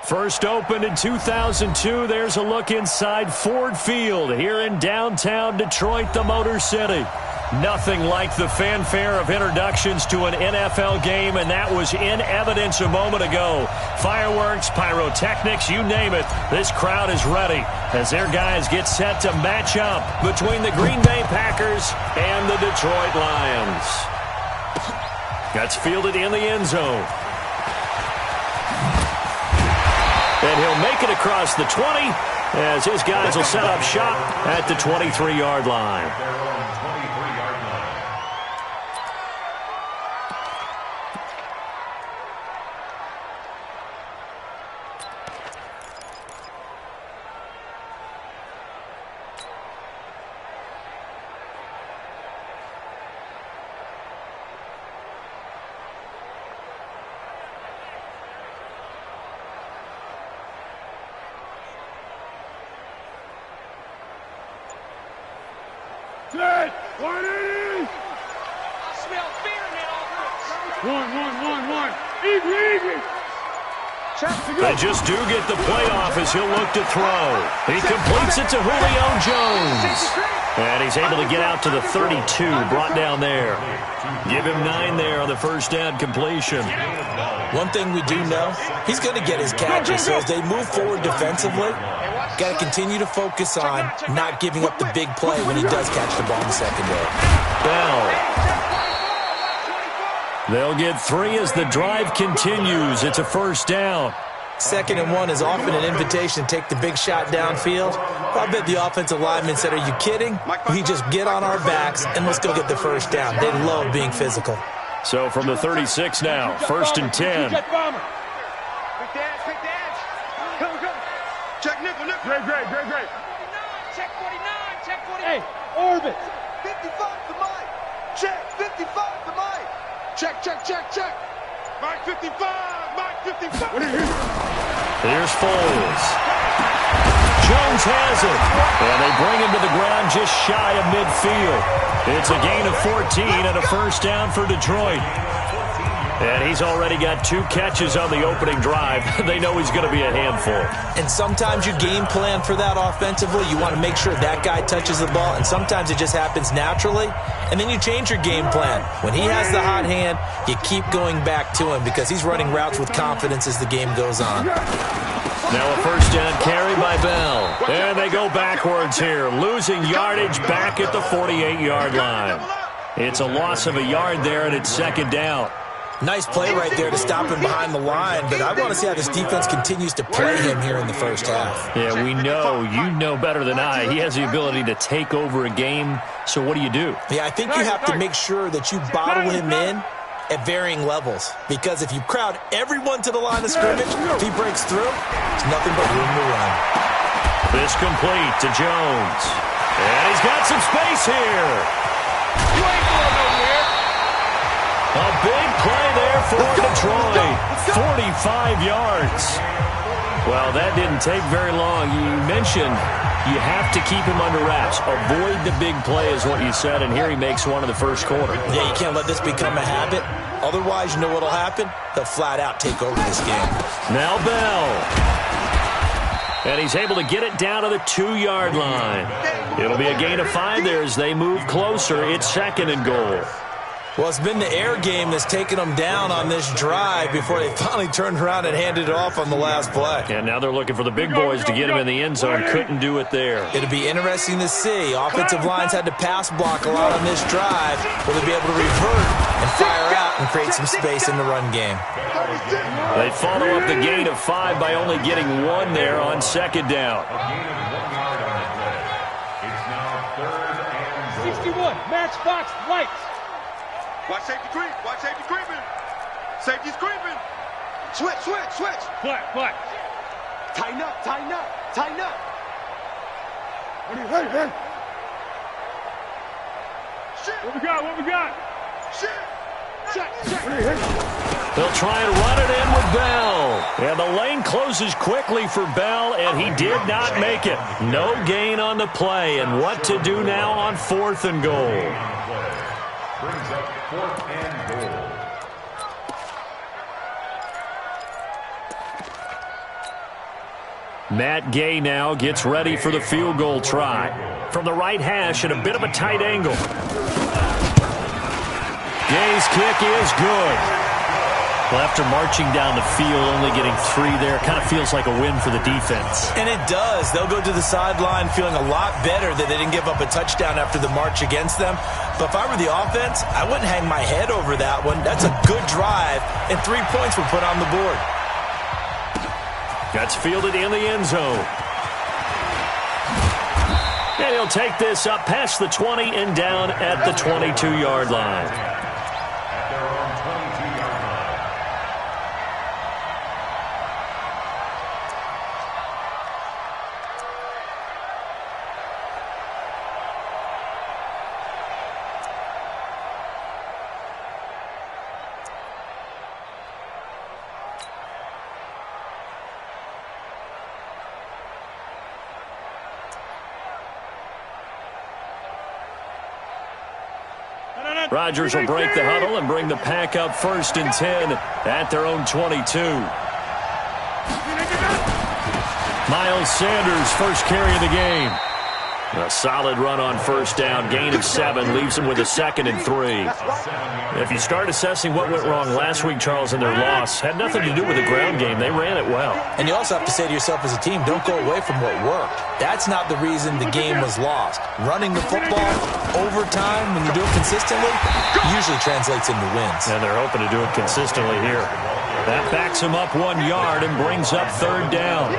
First opened in 2002, there's a look inside Ford Field here in downtown Detroit, the Motor City. Nothing like the fanfare of introductions to an NFL game, and that was in evidence a moment ago. Fireworks, pyrotechnics, you name it, this crowd is ready as their guys get set to match up between the Green Bay Packers and the Detroit Lions. That's fielded in the end zone. And he'll make it across the 20 as his guys will set up shop at the 23-yard line. Set! 180! I smell fear in that offense. One. Easy. They just do get the playoff as he'll look to throw. He completes it to Julio Jones. And he's able to get out to the 32, brought down there. Give him 9 there on the first down completion. One thing we do know, he's going to get his catches. So as they move forward defensively, got to continue to focus on not giving up the big play when he does catch the ball in the secondary. Bell. They'll get 3 as the drive continues. It's a first down. 2nd and 1 is often an invitation to take the big shot downfield. I bet the offensive lineman said, are you kidding? We just get on our backs and let's go get the first down. They love being physical. So from the 36 now, 1st and 10. Quick dash. Go. Check nickel. Great. Check 49. Hey, orbit. 55 to Mike. Check 55 to Mike. Check. Mike 55. What are you here? Here's Foles. Jones has it. And they bring him to the ground just shy of midfield. It's a gain of 14 and a first down for Detroit. And he's already got 2 catches on the opening drive. They know he's going to be a handful. And sometimes you game plan for that offensively. You want to make sure that guy touches the ball, and sometimes it just happens naturally. And then you change your game plan. When he has the hot hand, you keep going back to him because he's running routes with confidence as the game goes on. Now a first down carry by Bell. And they go backwards here, losing yardage back at the 48-yard line. It's a loss of a yard there, and it's 2nd down. Nice play right there to stop him behind the line, but I want to see how this defense continues to play him here in the first half. Yeah, we know. You know better than I. He has the ability to take over a game, so what do you do? Yeah, I think you have to make sure that you bottle him in at varying levels, because if you crowd everyone to the line of scrimmage, if he breaks through, it's nothing but room to run. This complete to Jones. And he's got some space here. You ain't going nowhere. A big play there for Detroit. 45 yards. Well, that didn't take very long. You mentioned you have to keep him under wraps. Avoid the big play is what you said, and here he makes one in the first quarter. Yeah, you can't let this become a habit. Otherwise, you know what will happen? They'll flat out take over this game. Now Bell. And he's able to get it down to the 2-yard line. It'll be a gain of 5 there as they move closer. It's 2nd and goal. Well, it's been the air game that's taken them down on this drive before they finally turned around and handed it off on the last play. And now they're looking for the big boys to get him in the end zone. Couldn't do it there. It'll be interesting to see. Offensive lines had to pass block a lot on this drive. Will they be able to revert and fire out and create some space in the run game? They follow up the gain of 5 by only getting 1 there on 2nd down. 61, matchbox lights. Watch safety creeping. Safety's creeping. Switch. Flat. Tighten up. What do you think, man? Shit. What we got? Shit. Check. What do you think? They'll try and run it in with Bell. And the lane closes quickly for Bell, and he did not make it. No gain on the play. And what to do now on 4th and goal? Brings up 4th and goal. Matt Gay now gets ready for the field goal try. From the right hash at a bit of a tight angle. Gay's kick is good. Well, after marching down the field, only getting 3 there, kind of feels like a win for the defense. And it does. They'll go to the sideline feeling a lot better that they didn't give up a touchdown after the march against them. But if I were the offense, I wouldn't hang my head over that one. That's a good drive, and 3 points were put on the board. That's fielded in the end zone. And he'll take this up past the 20 and down at the 22-yard line. At their own 22-yard line. Rodgers will break the huddle and bring the pack up 1st and 10 at their own 22. Miles Sanders, first carry of the game. A solid run on 1st down. Gain of 7 leaves them with a 2nd and 3. If you start assessing what went wrong last week, Charles, in their loss, had nothing to do with the ground game. They ran it well. And you also have to say to yourself as a team, don't go away from what worked. That's not the reason the game was lost. Running the football over time, when you do it consistently, usually translates into wins. And they're hoping to do it consistently here. That backs them up 1 yard and brings up 3rd down.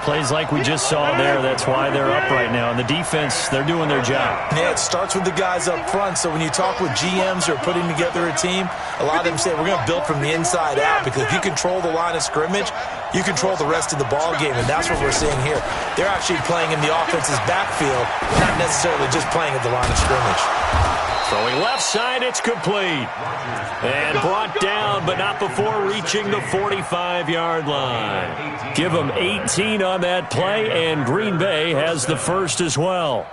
Plays like we just saw there. That's why they're up right now. And the defense, they're doing their job. Yeah, it starts with the guys up front. So when you talk with GMs who are putting together a team, a lot of them say we're going to build from the inside out, because if you control the line of scrimmage, you control the rest of the ball game, and that's what we're seeing here. They're actually playing in the offense's backfield, not necessarily just playing at the line of scrimmage. Throwing left side, it's complete. And brought down, but not before reaching the 45-yard line. Give them 18 on that play, and Green Bay has the first as well.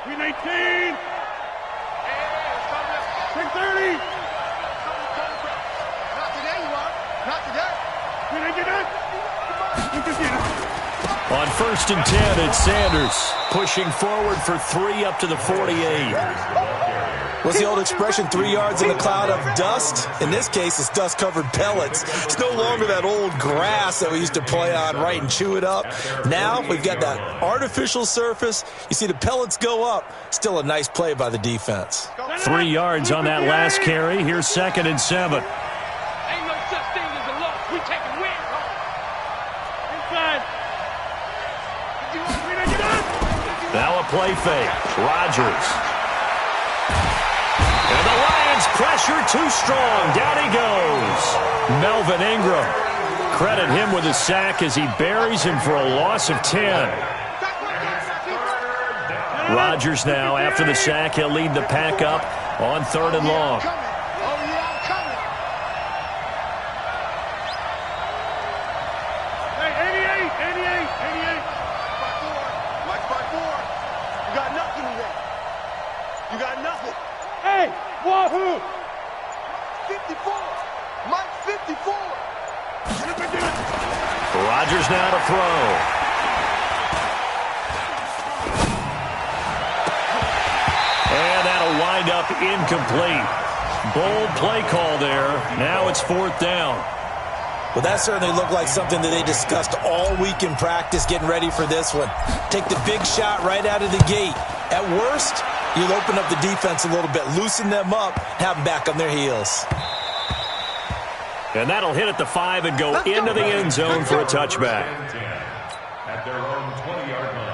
Green 18. 630. Not today, you are. Not today. Green 18. On 1st and 10, it's Sanders pushing forward for 3 up to the 48. What's the old expression, 3 yards in a cloud of dust? In this case, it's dust-covered pellets. It's no longer that old grass that we used to play on, right, and chew it up. Now we've got that artificial surface. You see the pellets go up. Still a nice play by the defense. 3 yards on that last carry. Here's 2nd and 7. Ain't no such thing as a loss. We taking wins home. Inside. Now a play fake. Rodgers. And the Lions pressure too strong. Down he goes. Melvin Ingram. Credit him with a sack as he buries him for a loss of 10. Rodgers now, after the sack, he'll lead the pack up on 3rd and long. You got nothing. Hey, wahoo! 54. Mike 54. Rodgers now to throw. And that'll wind up incomplete. Bold play call there. Now it's 4th down. Well, that certainly looked like something that they discussed all week in practice, getting ready for this one. Take the big shot right out of the gate. At worst, you'll open up the defense a little bit, loosen them up, have them back on their heels. And that'll hit at the 5 and go into the end zone for a touchback. At their own 20-yard line.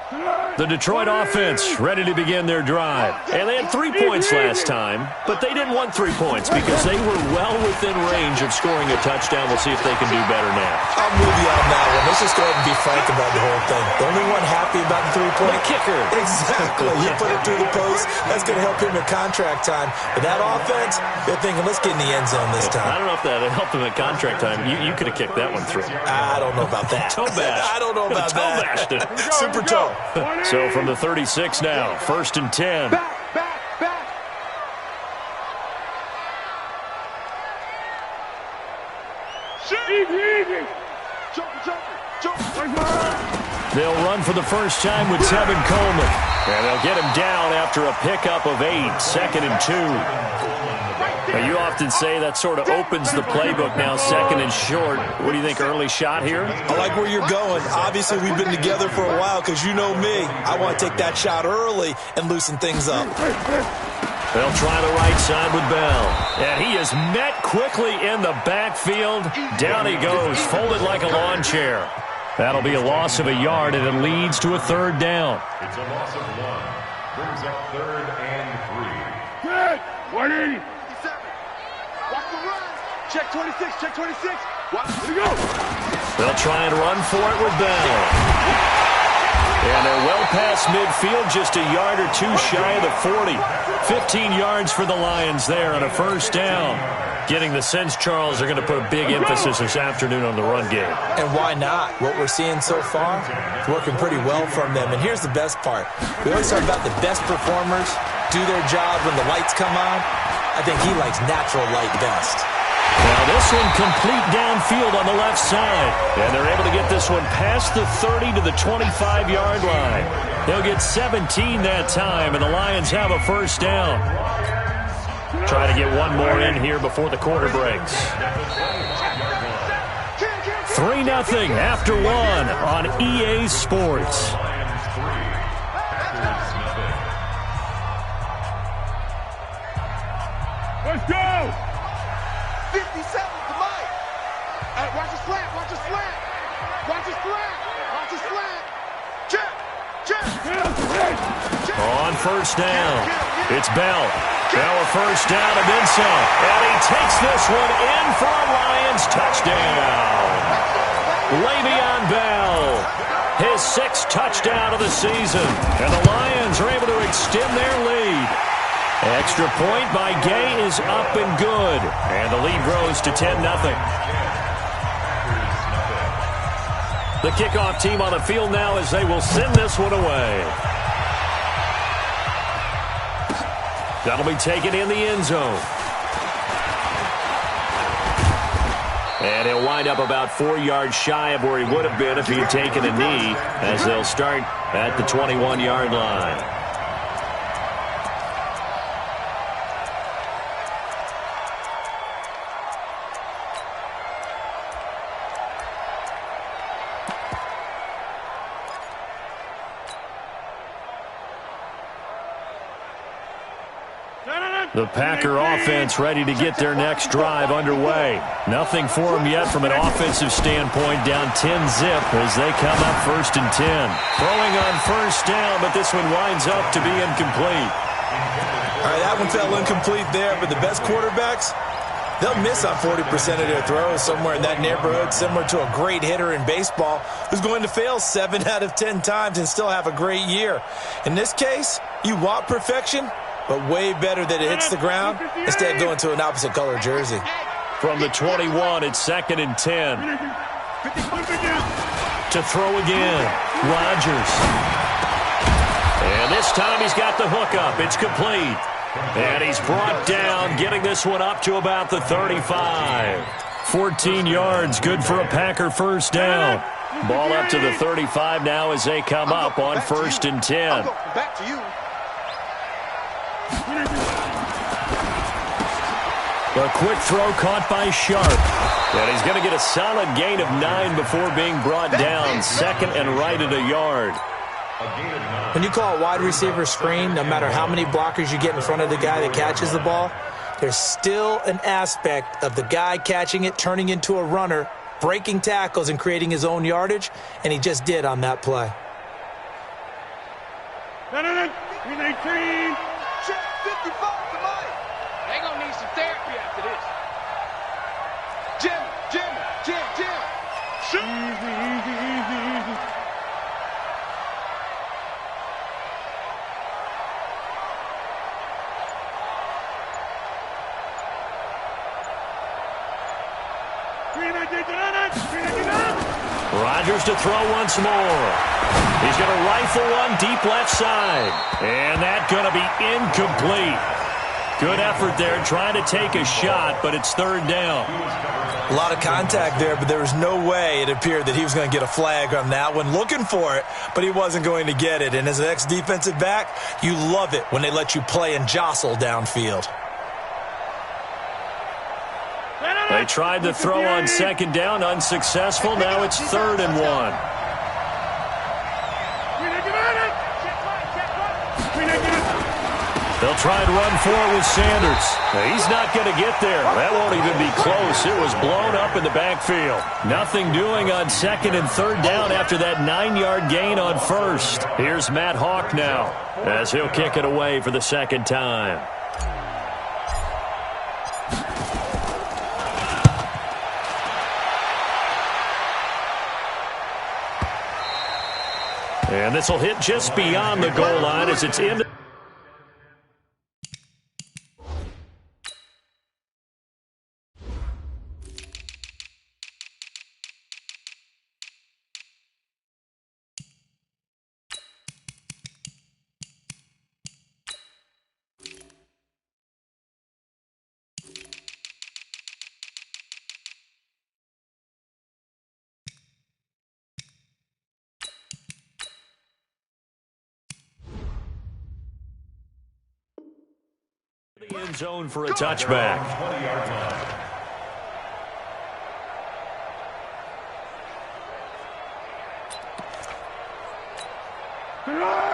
The Detroit offense ready to begin their drive. And they had 3 points last time, but they didn't want 3 points because they were well within range of scoring a touchdown. We'll see if they can do better now. I'm with you on that one. Let's just go ahead and be frank about the whole thing. The only one happy about the 3-point kicker. Exactly. You put it through the post. That's going to help him at contract time. But that offense, they're thinking, let's get in the end zone this time. I don't know if that helped him at contract time. You could have kicked that one through. I don't know about that. Toe bash. I don't know about toe bashed it. Super toe. So from the 36 now, 1st and 10. Back. Easy. Jump. They'll run for the first time with Tevin Coleman. And they'll get him down after a pickup of 8, 2nd and 2. Now, you often say that sort of opens the playbook now, 2nd and short. What do you think, early shot here? I like where you're going. Obviously, we've been together for a while because you know me. I want to take that shot early and loosen things up. They'll try the right side with Bell. And he is met quickly in the backfield. Down he goes, folded like a lawn chair. That'll be a loss of a yard, and it leads to a 3rd down. It's a loss of 1. Brings up 3rd and 3. Good. 180. Watch the run. Check 26. Watch. Here we go. They'll try and run for it with Bell. And they're well past midfield, just a yard or 2 shy of the 40. 15 yards for the Lions there on a 1st down. Getting the sense, Charles, they're going to put a big emphasis this afternoon on the run game. And why not? What we're seeing so far, it's working pretty well from them. And here's the best part. We always talk about the best performers do their job when the lights come on. I think he likes natural light best. Now this one complete downfield on the left side. And they're able to get this one past the 30 to the 25-yard line. They'll get 17 that time, and the Lions have a 1st down. Try to get one more in here before the quarter breaks. 3-0 after 1 on EA Sports. Let's go. 57 to Mike. Watch the slant. Check. On 1st down, it's Bell. Bell a 1st down and then some. And he takes this one in for a Lions touchdown. Le'Veon Bell, his 6th touchdown of the season. And the Lions are able to extend their lead. Extra point by Gay is up and good. And the lead grows to 10-0. The kickoff team on the field now as they will send this one away. That'll be taken in the end zone. And he'll wind up about 4 yards shy of where he would have been if he had taken a knee, as they'll start at the 21-yard line. The Packer offense ready to get their next drive underway. Nothing for them yet from an offensive standpoint, down 10-zip as they come up 1st and 10. Throwing on 1st down, but this one winds up to be incomplete. All right, that one fell incomplete there, but the best quarterbacks, they'll miss on 40% of their throws, somewhere in that neighborhood, similar to a great hitter in baseball who's going to fail 7 out of 10 times and still have a great year. In this case, you want perfection, but way better that it hits the ground instead of going to an opposite color jersey. From the 21, it's 2nd and 10. To throw again, Rodgers. And this time he's got the hookup. It's complete. And he's brought down, getting this one up to about the 35. 14 yards, good for a Packer 1st down. Ball up to the 35 now as they come up on 1st and 10. I'll go back to you. A quick throw caught by Sharp. And he's going to get a solid gain of 9 before being brought down. 2nd and right at a yard. When you call a wide receiver screen, no matter how many blockers you get in front of the guy that catches the ball, there's still an aspect of the guy catching it, turning into a runner, breaking tackles and creating his own yardage, and he just did on that play. 319. Check 55 to Mike. They gonna need some therapy after this. Jim. Shoot. Easy. Rodgers to throw once more. He's going to rifle one deep left side. And that's going to be incomplete. Good effort there trying to take a shot, but it's third down. A lot of contact there, but there was no way it appeared that he was going to get a flag on that one. Looking for it, but he wasn't going to get it. And as an ex-defensive back, you love it when they let you play and jostle downfield. They tried to throw on second down, unsuccessful. Now it's 3rd and 1. They'll try and run for it with Sanders. He's not going to get there. That won't even be close. It was blown up in the backfield. Nothing doing on 2nd and 3rd down after that 9-yard gain on 1st. Here's Matt Hawk now as he'll kick it away for the 2nd time. And this will hit just beyond the goal line as it's in. The end zone for a touchback.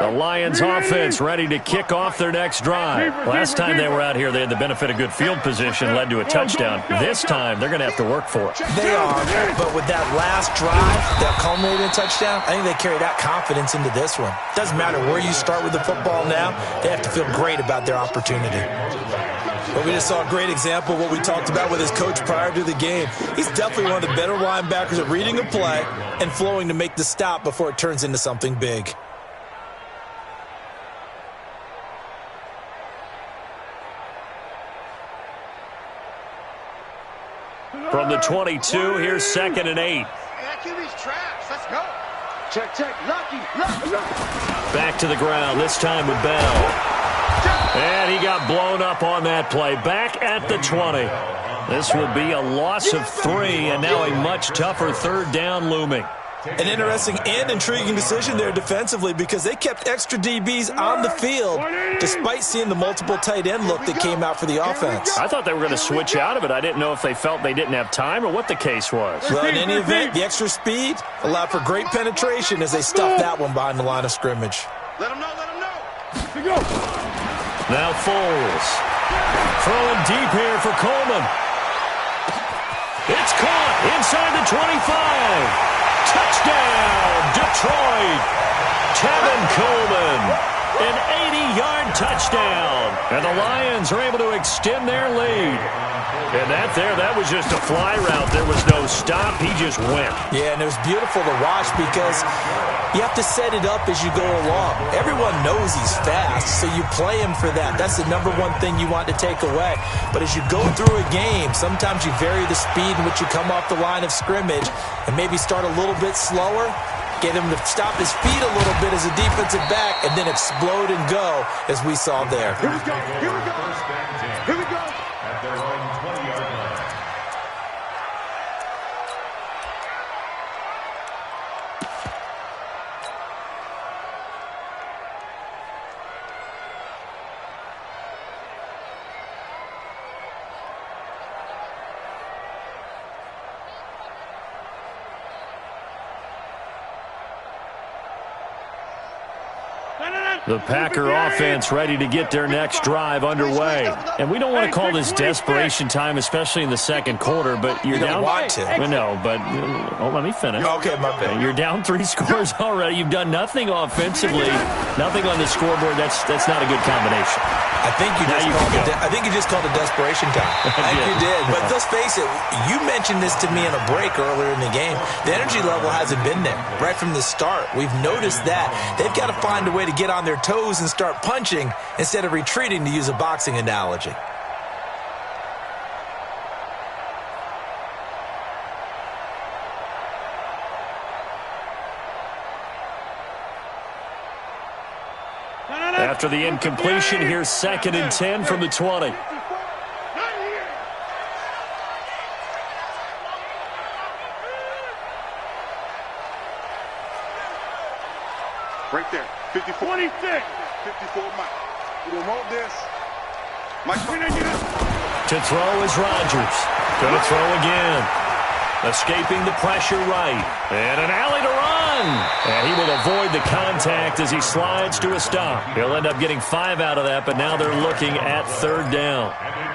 The Lions offense ready to kick off their next drive. Last time they were out here, they had the benefit of good field position, led to a touchdown. This time, they're going to have to work for it. They are, but with that last drive that culminated in a touchdown, I think they carry that confidence into this one. Doesn't matter where you start with the football now, they have to feel great about their opportunity. But we just saw a great example of what we talked about with his coach prior to the game. He's definitely one of the better linebackers at reading a play and flowing to make the stop before it turns into something big. From the 22, here's 2nd and 8. That QB's trash. Let's go. Check. Lucky. Back to the ground, this time with Bell. And he got blown up on that play. Back at the 20. This will be a loss of 3, and now a much tougher 3rd down looming. An interesting and intriguing decision there defensively because they kept extra DBs on the field despite seeing the multiple tight end look that came out for the offense. I thought they were going to switch out of it. I didn't know if they felt they didn't have time or what the case was. Well, in any event, the extra speed allowed for great penetration as they stuffed that one behind the line of scrimmage. Let him know. Now Foles. Throwing deep here for Coleman. It's caught inside the 25. Touchdown, Detroit. Tevin Coleman. An 80-yard touchdown. And the Lions are able to extend their lead. And that was just a fly route. There was no stop. He just went. Yeah, and it was beautiful to watch because you have to set it up as you go along. Everyone knows he's fast, so you play him for that. That's the number one thing you want to take away. But as you go through a game, sometimes you vary the speed in which you come off the line of scrimmage and maybe start a little bit slower, get him to stop his feet a little bit as a defensive back, and then explode and go as we saw there. Here we go. At their own 20-yard line. No. The Packer offense ready to get their next drive underway. And we don't want to call this desperation time, especially in the second quarter, but you're down. Want to. No, but let me finish. Okay, my bad. You're down 3 scores already. You've done nothing offensively, nothing on the scoreboard. That's not a good combination. I think you just called it desperation time. I think you did. But let's face it, you mentioned this to me in a break earlier in the game. The energy level hasn't been there right from the start. We've noticed that. They've got to find a way to get on their toes and start punching instead of retreating, to use a boxing analogy. After the incompletion, here's 2nd and 10 from the 20. Right there. 54. 26. 54, Mike. You don't want this. Mike, To throw is Rodgers. Going to throw again. Escaping the pressure right. And an alley to run. And he will avoid the contact as he slides to a stop. He'll end up getting 5 out of that, but now they're looking at 3rd down.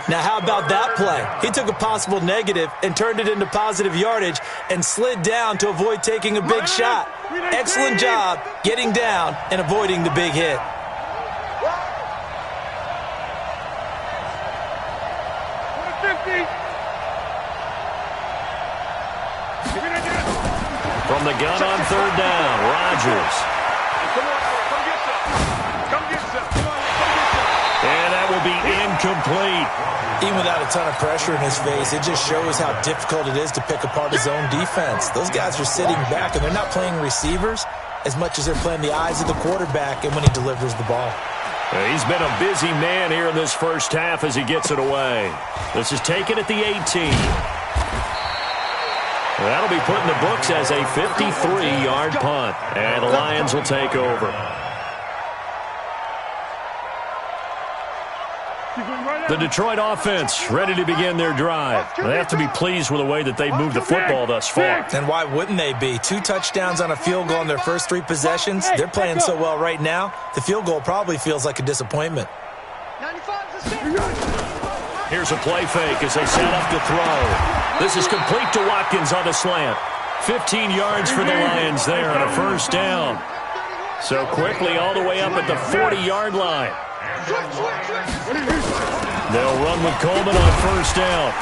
Now, how about that play? He took a possible negative and turned it into positive yardage and slid down to avoid taking a big shot. Excellent job getting down and avoiding the big hit. From the gun on 3rd down, Rodgers. And that will be incomplete. Even without a ton of pressure in his face, it just shows how difficult it is to pick apart his own defense. Those guys are sitting back, and they're not playing receivers as much as they're playing the eyes of the quarterback and when he delivers the ball. He's been a busy man here in this first half as he gets it away. This is taken at the 18. That'll be put in the books as a 53-yard punt. And the Lions will take over. The Detroit offense ready to begin their drive. They have to be pleased with the way that they've moved the football thus far. And why wouldn't they be? 2 touchdowns on a field goal in their first 3 possessions. They're playing so well right now, the field goal probably feels like a disappointment. Here's a play fake as they set up to throw. This is complete to Watkins on the slant. 15 yards for the Lions there on a 1st down. So quickly all the way up at the 40-yard line. They'll run with Coleman on 1st down.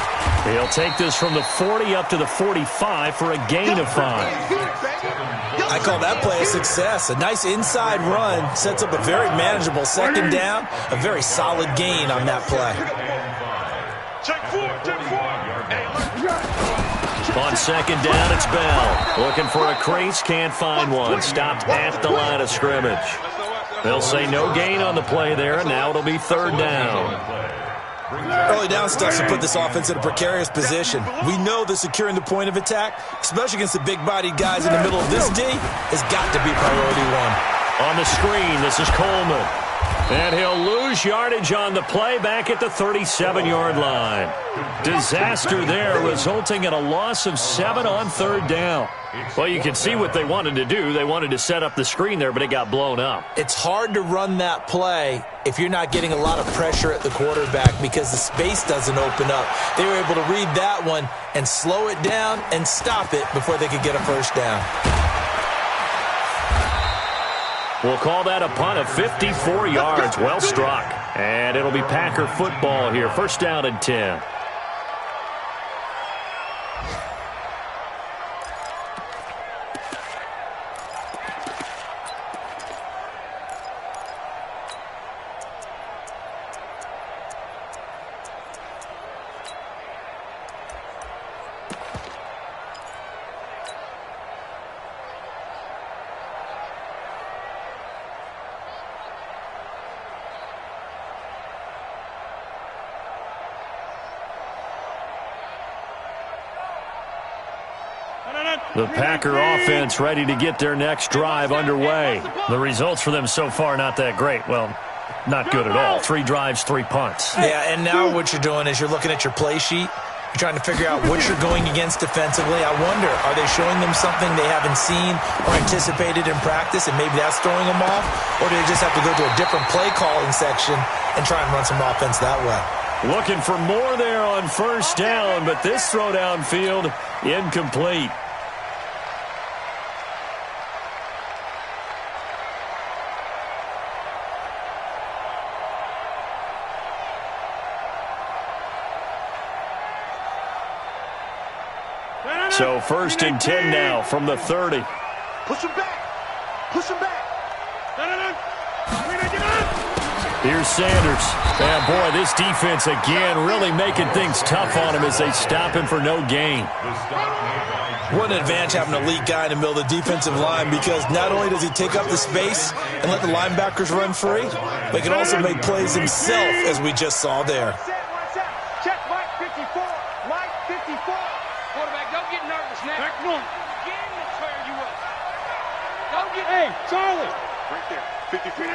He'll take this from the 40 up to the 45 for a gain of 5. I call that play a success. A nice inside run sets up a very manageable 2nd down. A very solid gain on that play. On 2nd down, it's Bell. Looking for a crease, can't find one. Stopped at the line of scrimmage. They'll say no gain on the play there, and now it'll be 3rd down. Early down stuff to put this offense in a precarious position. We know that securing the point of attack, especially against the big-bodied guys in the middle of this D, has got to be priority 1. On the screen, this is Coleman. And he'll lose yardage on the play back at the 37-yard line. Disaster there, resulting in a loss of 7 on 3rd down. Well, you can see what they wanted to do. They wanted to set up the screen there, but it got blown up. It's hard to run that play if you're not getting a lot of pressure at the quarterback because the space doesn't open up. They were able to read that one and slow it down and stop it before they could get a 1st down. We'll call that a punt of 54 yards. Well struck. And it'll be Packer football here. 1st down and 10. The Packer offense ready to get their next drive underway. The results for them so far not that great. Well, not good at all. 3 drives, 3 punts. Yeah, and now what you're doing is you're looking at your play sheet, You're trying to figure out what you're going against defensively. I wonder, are they showing them something they haven't seen or anticipated in practice, and maybe that's throwing them off? Or do they just have to go to a different play calling section and try and run some offense that way? Looking for more there on first down, but this throw downfield incomplete. So first and 10 now from the 30. Push him back. Push him back. Here's Sanders. And boy, this defense again really making things tough on him as they stop him for no gain. What an advantage having an elite guy in the middle of the defensive line, because not only does he take up the space and let the linebackers run free, but he can also make plays himself, as we just saw there. Check Mike 54. Mike 54. Quarterback, don't get nervous now. Back one. Again, let's fire you up. Don't get... Hey, Charlie. Right there. 53.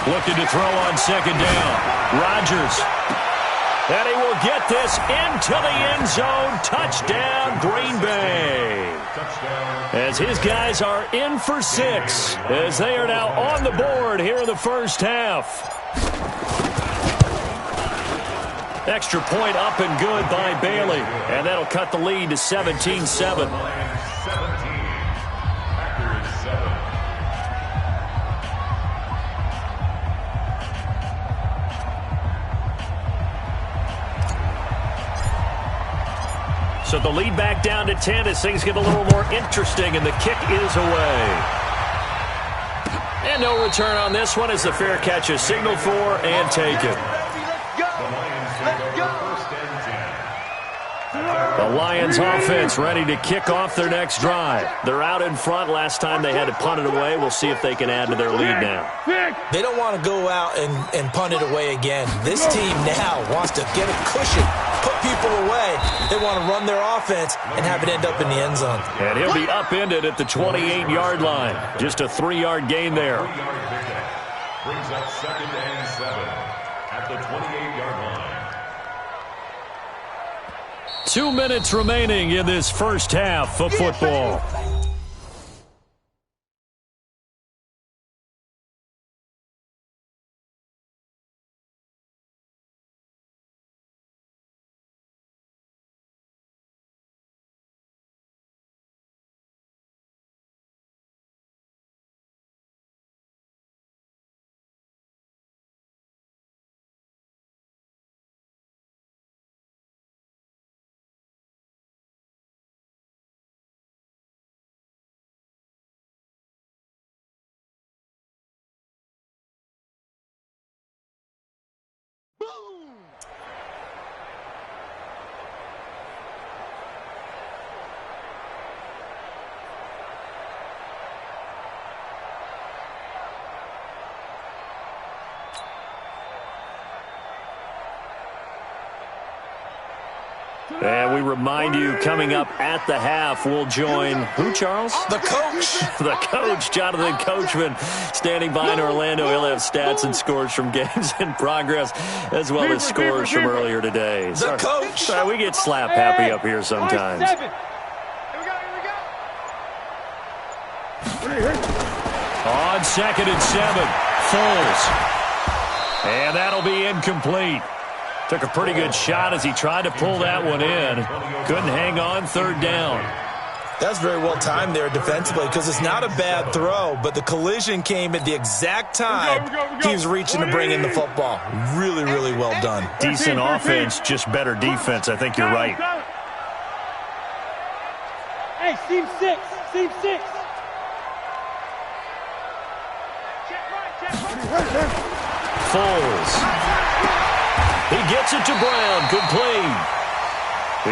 Looking to throw on second down. Rodgers. And he will get this into the end zone. Touchdown, Green Bay. As his guys are in for 6, as they are now on the board here in the first half. Extra point up and good by Bailey. And that'll cut the lead to 17-7. So the lead back down to 10 as things get a little more interesting, and the kick is away. And no return on this one as the fair catch is signaled for and taken. The Lions offense ready to kick off their next drive. They're out in front. Last time they had to punt it away. We'll see if they can add to their lead now. They don't want to go out and punt it away again. This team now wants to get a cushion, put people away. They want to run their offense and have it end up in the end zone. And he'll be upended at the 28-yard line. Just a 3-yard gain there. Brings up 2nd and 7 at the 28-yard line. 2 minutes remaining in this first half of football. And we remind you, coming up at the half, we'll join who, Charles? The coach. The coach, Jonathan Coachman, standing by in Orlando. He'll have stats and scores from games in progress, as well as scores from earlier today. The coach. Sorry, we get slap happy up here sometimes. Here we go. On 2nd and 7, Foles. And that'll be incomplete. Took a pretty good shot as he tried to pull that one in. Couldn't hang on, 3rd down. That's very well timed there defensively, because it's not a bad throw, but the collision came at the exact time he was reaching to bring in the football. Really, really well done. Decent offense, just better defense. I think you're right. Hey, seam 6. Seam 6. Foles. He gets it to Brown. Good play.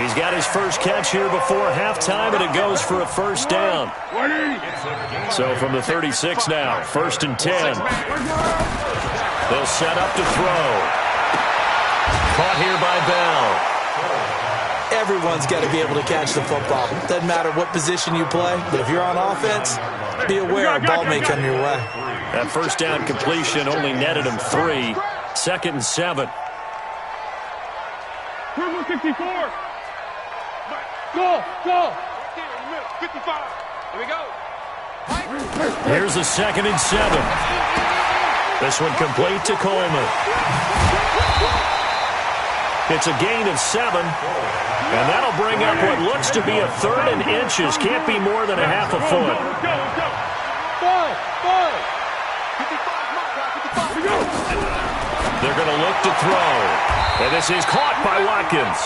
He's got his first catch here before halftime, and it goes for a first down. So from the 36 now, 1st and 10. They'll set up to throw. Caught here by Bell. Everyone's got to be able to catch the football. Doesn't matter what position you play, but if you're on offense, be aware a ball may come your way. That first down completion only netted him 3. 2nd and 7. 54. Go. Here in the middle. 55. Here we go. Here's a 2nd and 7. This one complete to Coleman. It's a gain of 7, and that'll bring up what looks to be a 3rd and inches. Can't be more than a half a foot. They're going to look to throw. And this is caught by Watkins.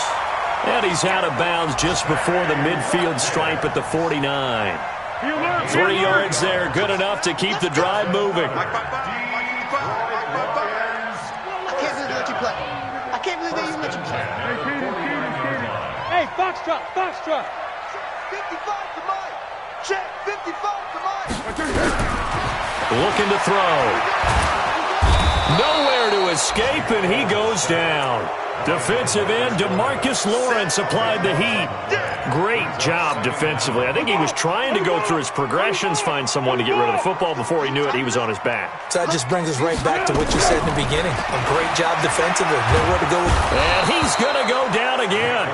And he's out of bounds just before the midfield stripe at the 49. 3 yards there, good enough to keep the drive moving. I can't believe they let you play. I can't believe they even let you play. Hey, Foxtrot. 55 to Mike. Check, 55 to Mike. Looking to throw. Nowhere to escape, and he goes down. Defensive end DeMarcus Lawrence applied the heat. Great job defensively. I think he was trying to go through his progressions, find someone to get rid of the football. Before he knew it, he was on his back. So that just brings us right back to what you said in the beginning. A great job defensively. Nowhere to go. And he's going to go down again.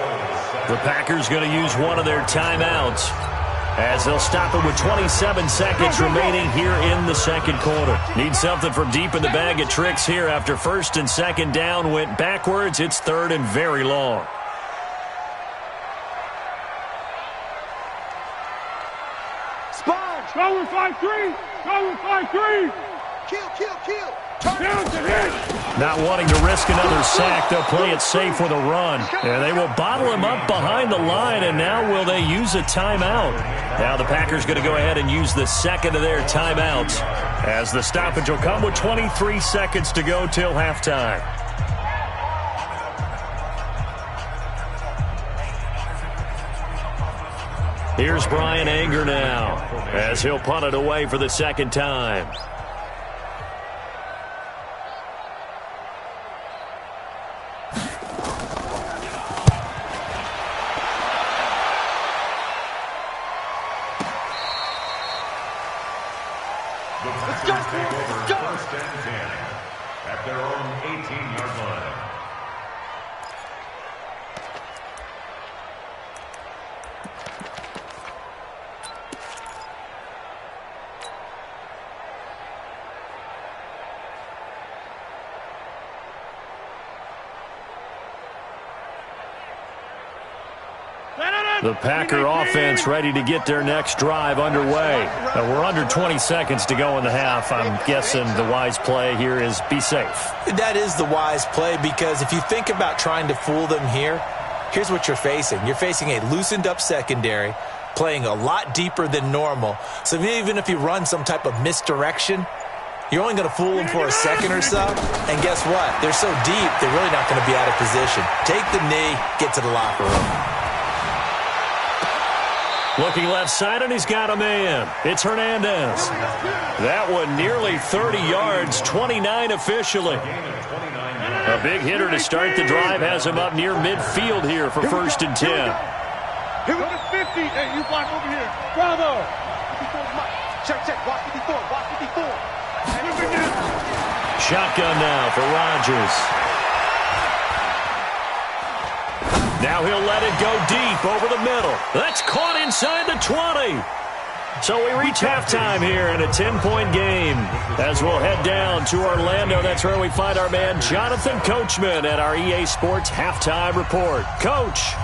The Packers going to use one of their timeouts as they'll stop it with 27 seconds remaining here in the second quarter. Need something from deep in the bag of tricks here after 1st and 2nd down went backwards. It's 3rd and very long. Sponge. Go with 5-3. Kill. Down to hit. Not wanting to risk another sack, they'll play it safe with a run. And they will bottle him up behind the line, and now will they use a timeout? Now the Packers going to go ahead and use the 2nd of their timeouts as the stoppage will come with 23 seconds to go till halftime. Here's Brian Anger now as he'll punt it away for the 2nd time. At their own 18-yard line. The Packer offense ready to get their next drive underway. We're under 20 seconds to go in the half. I'm guessing the wise play here is be safe. That is the wise play, because if you think about trying to fool them here, here's what you're facing. You're facing a loosened up secondary, playing a lot deeper than normal. So even if you run some type of misdirection, you're only going to fool them for a second or so. And guess what? They're so deep, they're really not going to be out of position. Take the knee, get to the locker room. Looking left side, and he's got a man. It's Hernandez. That one nearly 30 yards, 29 officially. A big hitter to start the drive has him up near midfield here for 1st and 10. Here we go. 50. Hey, you block over here. Bravo. 54 Mike. Check. Watch 54. Shotgun now for Rodgers. Now he'll let it go deep over the middle. That's caught inside the 20. So we reach halftime here in a 10-point game. As we'll head down to Orlando, that's where we find our man Jonathan Coachman at our EA Sports Halftime Report. Coach.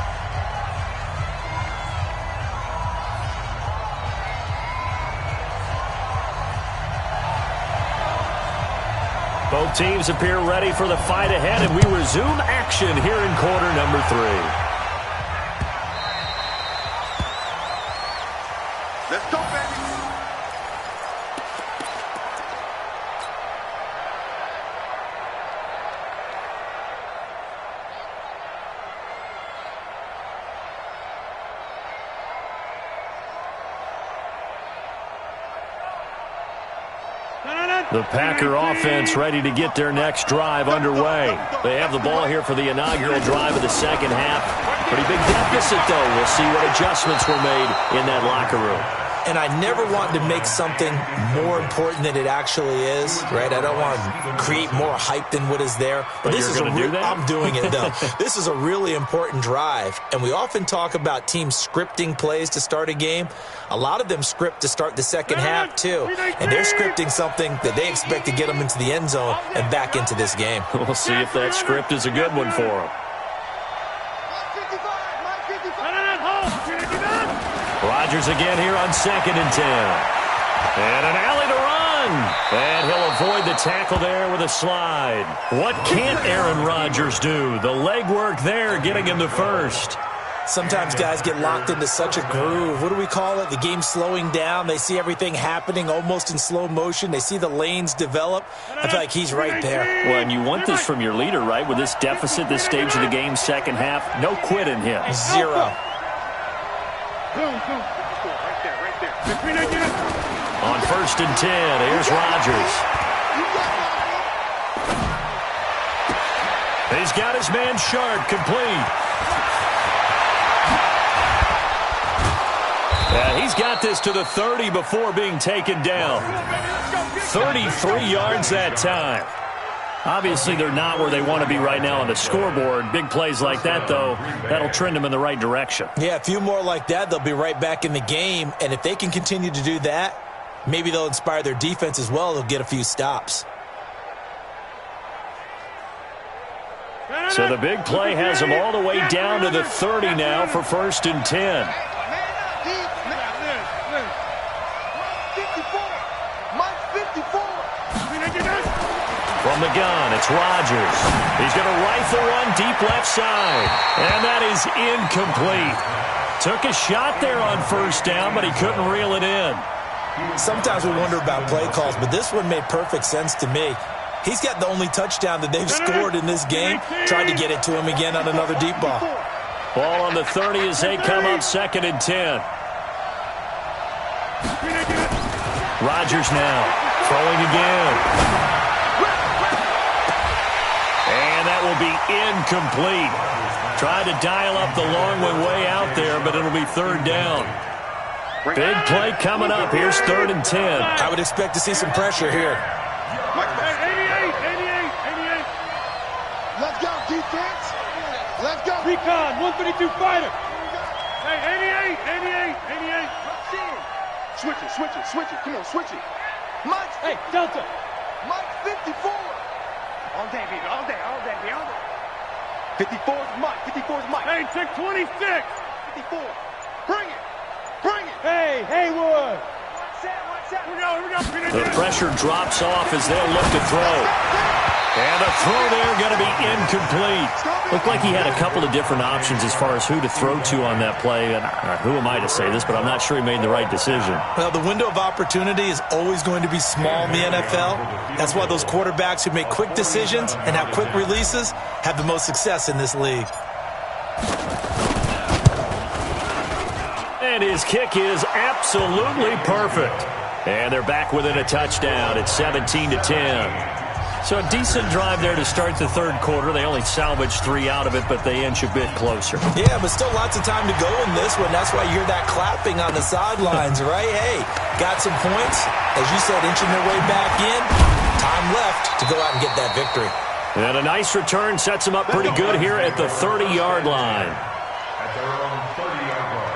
Both teams appear ready for the fight ahead, and we resume action here in quarter number 3. Let's go, baby. The Packer offense ready to get their next drive underway. They have the ball here for the inaugural drive of the second half. Pretty big deficit, though. We'll see what adjustments were made in that locker room. And I never want to make something more important than it actually is, right? I don't want to create more hype than what is there. But this is I'm doing it, though. This is a really important drive. And we often talk about teams scripting plays to start a game. A lot of them script to start the second half, too. And they're scripting something that they expect to get them into the end zone and back into this game. We'll see if that script is a good one for them. Rodgers again here on 2nd and 10. And an alley to run. And he'll avoid the tackle there with a slide. What can't Aaron Rodgers do? The legwork there getting him the first. Sometimes guys get locked into such a groove. What do we call it? The game's slowing down. They see everything happening almost in slow motion. They see the lanes develop. I feel like he's right there. Well, and you want this from your leader, right? With this deficit, this stage of the game, second half, no quit in him. 0. On 1st and 10, here's Rodgers. He's got his man Sharp complete. He's got this to the 30 before being taken down. 33 yards that time. Obviously, they're not where they want to be right now on the scoreboard. Big plays like that, though, that'll trend them in the right direction. Yeah, a few more like that, they'll be right back in the game. And if they can continue to do that, maybe they'll inspire their defense as well. They'll get a few stops. So the big play has them all the way down to the 30 now for 1st and 10. From the gun, it's Rodgers. He's going to rifle one deep left side. And that is incomplete. Took a shot there on 1st down, but he couldn't reel it in. Sometimes we wonder about play calls, but this one made perfect sense to me. He's got the only touchdown that they've scored in this game. Tried to get it to him again on another deep ball. Ball on the 30 as they come up 2nd and 10. Rodgers now throwing again. And that will be incomplete. Tried to dial up the long one way out there, but it'll be 3rd down. Big play coming up. Here's 3rd and 10. I would expect to see some pressure here. 88. Let's go, defense. Let's go. Recon, 132 fighter. Hey, 88. Switch it. Come on, switch it. Mike. Hey, Delta. Mike 54. All day, baby. All day. 54 is Mike. Hey, check 26. 54. Bring it. Hey, Haywood. The pressure drops off as they'll look to throw. And a throw there going to be incomplete. Looked like he had a couple of different options as far as who to throw to on that play. And who am I to say this, but I'm not sure he made the right decision. Well, the window of opportunity is always going to be small in the NFL. That's why those quarterbacks who make quick decisions and have quick releases have the most success in this league. And his kick is absolutely perfect. And they're back within a touchdown at 17-10. So a decent drive there to start the 3rd quarter. They only salvaged 3 out of it, but they inch a bit closer. Yeah, but still lots of time to go in this one. That's why you hear that clapping on the sidelines, right? Hey, got some points. As you said, inching their way back in. Time left to go out and get that victory. And a nice return sets them up pretty good here at the 30-yard line. At their own 30-yard line.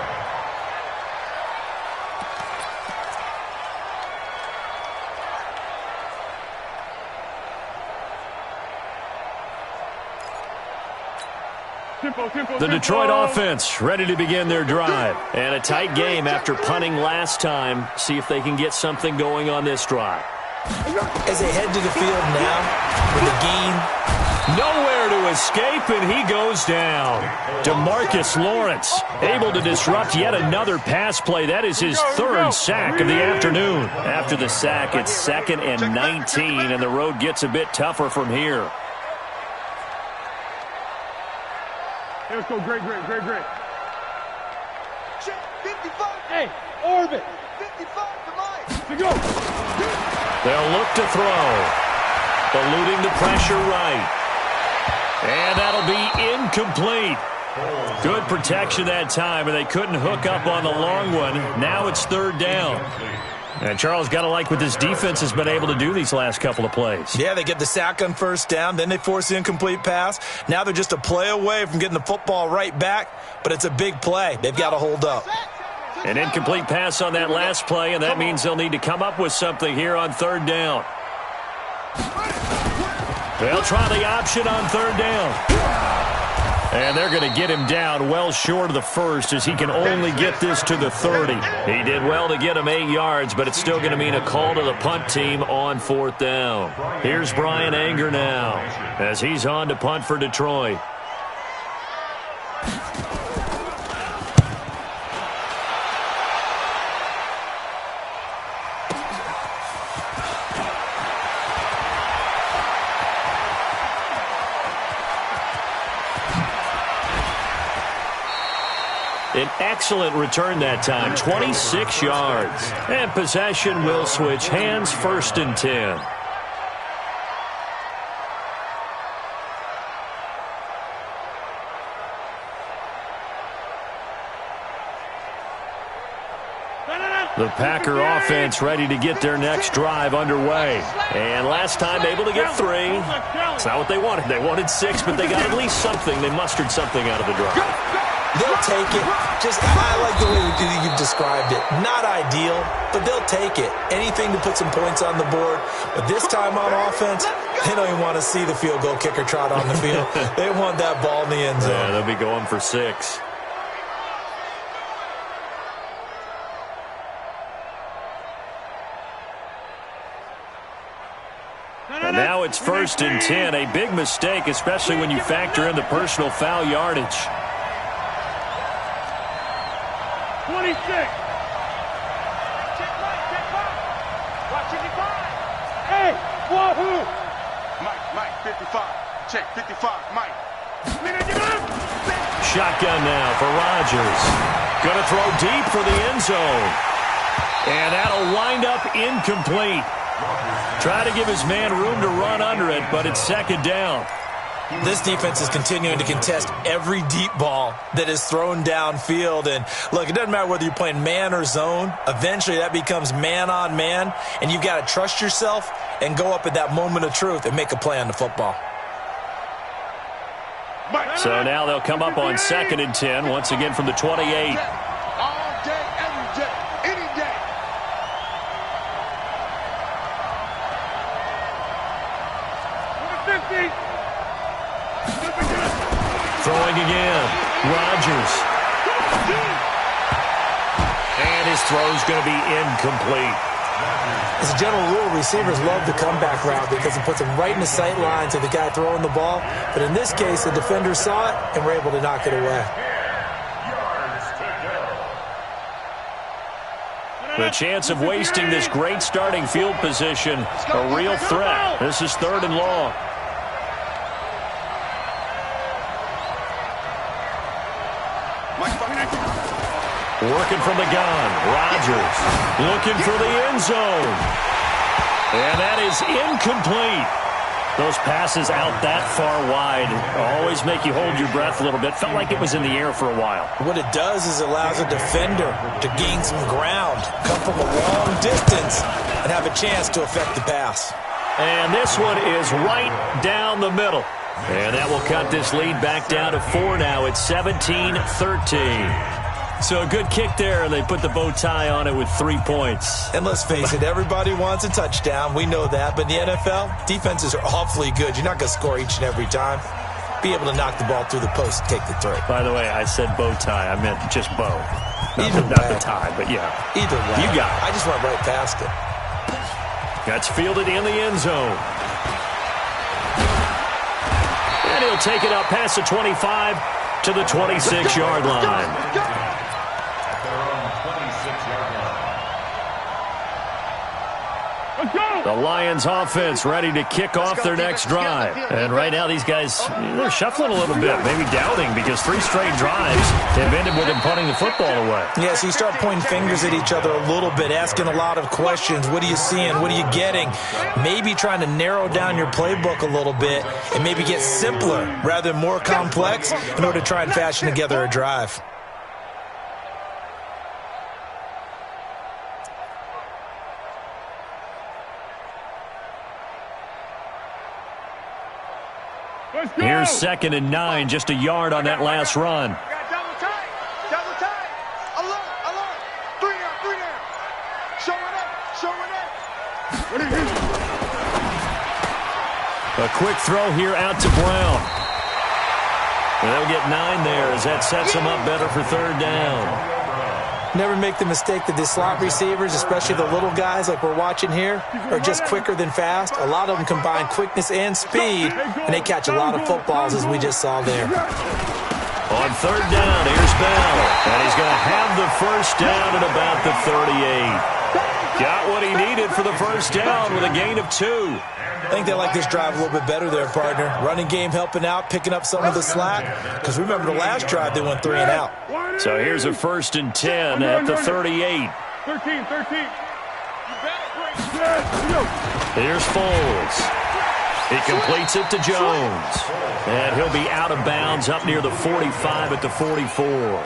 The Detroit offense ready to begin their drive. And a tight game after punting last time. See if they can get something going on this drive. As they head to the field now with the gain. Nowhere to escape, and he goes down. DeMarcus Lawrence able to disrupt yet another pass play. That is his 3rd sack of the afternoon. After the sack, it's 2nd and 19, and the road gets a bit tougher from here. Let's go, great. Check 55. Hey, orbit. 55 to Mike. To go. They'll look to throw. Eluding the pressure right. And that'll be incomplete. Good protection that time, and they couldn't hook up on the long one. Now it's third down. And Charles, got to like what this defense has been able to do these last couple of plays. Yeah, they get the sack on first down, then they force the incomplete pass. Now they're just a play away from getting the football right back, but it's a big play. They've got to hold up. An incomplete pass on that last play, and that means they'll need to come up with something here on third down. They'll try the option on third down. And they're going to get him down well short of the first as he can only get this to the 30. He did well to get him 8 yards, but it's still going to mean a call to the punt team on fourth down. Here's Brian Anger now as he's on to punt for Detroit. An excellent return that time, 26 yards. And possession will switch hands, first and 10. The Packer offense ready to get their next drive underway. And last time able to get 3. It's not what they wanted. They wanted 6, but they got at least something. They mustered something out of the drive. They'll take it. I like the way you've described it. Not ideal, but they'll take it. Anything to put some points on the board. But this time on offense, they don't even want to see the field goal kicker trot on the field. They want that ball in the end zone. Yeah, they'll be going for 6. And now it's first and 10. A big mistake, especially when you factor in the personal foul yardage. 26. Check Mike, check Mike. Watch 55. Hey, wahoo. Mike, 55. Check 55, Mike. Shotgun now for Rodgers. Going to throw deep for the end zone. And that'll wind up incomplete. Try to give his man room to run under it, but it's second down. This defense is continuing to contest every deep ball that is thrown downfield. And, look, it doesn't matter whether you're playing man or zone. Eventually that becomes man on man, and you've got to trust yourself and go up at that moment of truth and make a play on the football. So now they'll come up on second and 10, once again from the 28. All day, every day, any day. Throwing again. Rodgers. And his throw's going to be incomplete. As a general rule, receivers love the comeback route because it puts them right in the sight lines of the guy throwing the ball. But in this case, the defender saw it and were able to knock it away. The chance of wasting this great starting field position, a real threat. This is third and long. Working from the gun. Rodgers looking for the end zone. And that is incomplete. Those passes out that far wide always make you hold your breath a little bit. Felt like it was in the air for a while. What it does is it allows a defender to gain some ground, come from a long distance, and have a chance to affect the pass. And this one is right down the middle. And that will cut this lead back down to 4 now. It's 17-13. So a good kick there, and they put the bow tie on it with 3 points. And let's face it, everybody wants a touchdown. We know that. But in the NFL, defenses are awfully good. You're not going to score each and every time. Be able to knock the ball through the post and take the 3. By the way, I said bow tie. I meant just bow. Not the tie, but yeah. Either way. You got it. I just went right past it. That's fielded in the end zone. And he'll take it up past the 25 to the 26-yard line. Go! The Lions offense ready to kick off their next drive. And right now these guys, they're shuffling a little bit, maybe doubting, because 3 straight drives have ended with them punting the football away. Yeah, so you start pointing fingers at each other a little bit, asking a lot of questions. What are you seeing? What are you getting? Maybe trying to narrow down your playbook a little bit and maybe get simpler rather than more complex in order to try and fashion together a drive. Here's 2nd and 9, just a yard on that last run. Double tight. Double tight. Alert. 3 down. Showing up. A quick throw here out to Brown. And they'll get 9 there as that sets them up better for 3rd down. Never make the mistake that the slot receivers, especially the little guys like we're watching here, are just quicker than fast. A lot of them combine quickness and speed, and they catch a lot of footballs, as we just saw there. On 3rd down, here's Bell. And he's going to have the 1st down at about the 38. Got what he needed for the 1st down with a gain of 2. I think they like this drive a little bit better there, partner. Running game helping out, picking up some of the slack. Because remember, the last drive, they went 3 and out. So here's a 1st and 10 at the 38. 13. Here's Foles. He completes it to Jones. And he'll be out of bounds up near the 45 at the 44.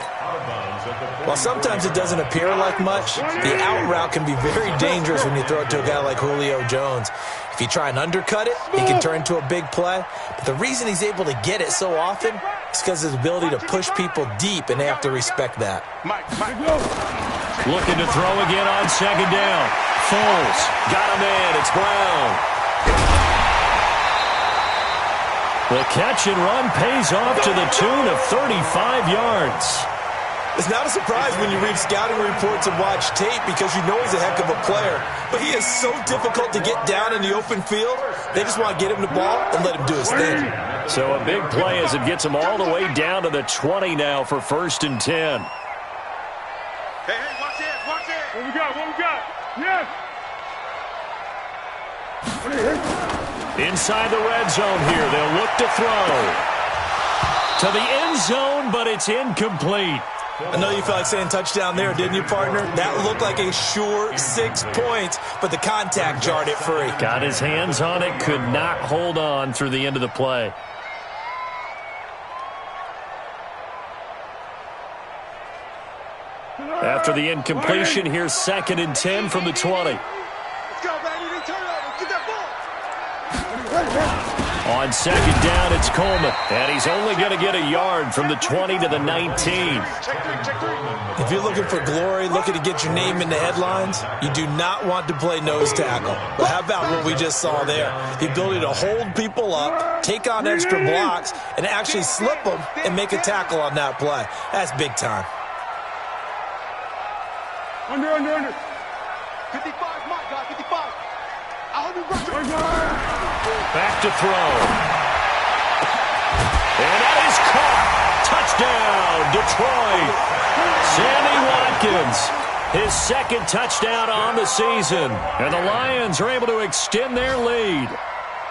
While sometimes it doesn't appear like much, the out route can be very dangerous when you throw it to a guy like Julio Jones. If you try and undercut it, he can turn into a big play. But the reason he's able to get it so often is because of his ability to push people deep, and they have to respect that. Looking to throw again on 2nd down. Foles got him in. It's Brown. The catch and run pays off to the tune of 35 yards. It's not a surprise when you read scouting reports and watch tape because you know he's a heck of a player. But he is so difficult to get down in the open field. They just want to get him the ball and let him do his thing. So a big play as it gets him all the way down to the 20 now for 1st and 10. Hey, watch it. What we got? Yes. Inside the red zone here, they'll look to throw. To the end zone, but it's incomplete. I know you felt like saying touchdown there, didn't you, partner? That looked like a sure 6 points, but the contact jarred it free. Got his hands on it, could not hold on through the end of the play. After the incompletion, here's 2nd and 10 from the 20. Let's go, baby. They turn over. Get that ball. On 2nd down, it's Coleman. And he's only going to get a yard from the 20 to the 19. If you're looking for glory, looking to get your name in the headlines, you do not want to play nose tackle. But how about what we just saw there? The ability to hold people up, take on extra blocks, and actually slip them and make a tackle on that play. That's big time. Under. 55, my God, 55. I hope you rush it. Back to throw. And that is caught. Touchdown, Detroit. Sammy Watkins, his 2nd touchdown on the season. And the Lions are able to extend their lead.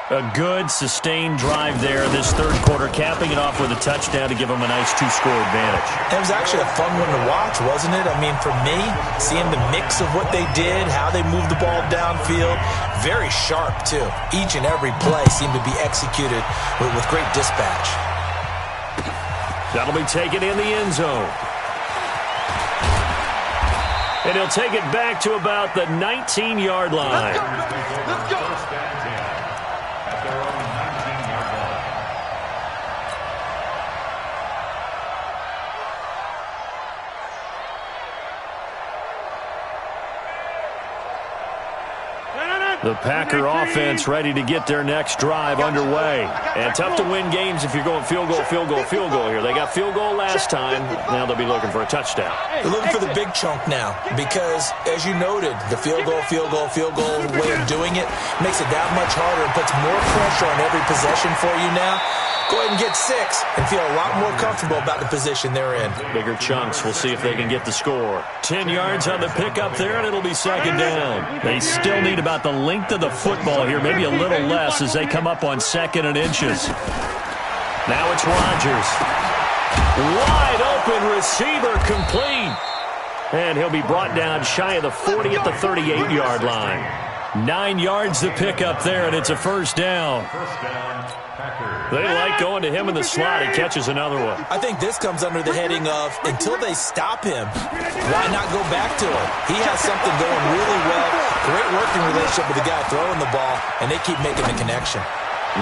A good, sustained drive there this 3rd quarter, capping it off with a touchdown to give them a nice 2-score advantage. It was actually a fun one to watch, wasn't it? I mean, for me, seeing the mix of what they did, how they moved the ball downfield, very sharp, too. Each and every play seemed to be executed with great dispatch. That'll be taken in the end zone. And he'll take it back to about the 19-yard line. Let's go. The Packer offense ready to get their next drive underway. And tough to win games if you're going field goal here. They got field goal last time. Now they'll be looking for a touchdown. They're looking for the big chunk now because, as you noted, the field goal way of doing it makes it that much harder and puts more pressure on every possession for you now. Go ahead and get 6 and feel a lot more comfortable about the position they're in. Bigger chunks. We'll see if they can get the score. 10 yards on the pickup there, and it'll be 2nd down. They still need about the length of the football here, maybe a little less as they come up on 2nd and inches. Now it's Rodgers. Wide open receiver, complete. And he'll be brought down shy of the 40 at the 38-yard line. 9 yards to pick up there, and it's a first down. They like going to him in the slot. He catches another one. I think this comes under the heading of, until they stop him, why not go back to him? He has something going really well. Great working relationship with the guy throwing the ball, and they keep making the connection.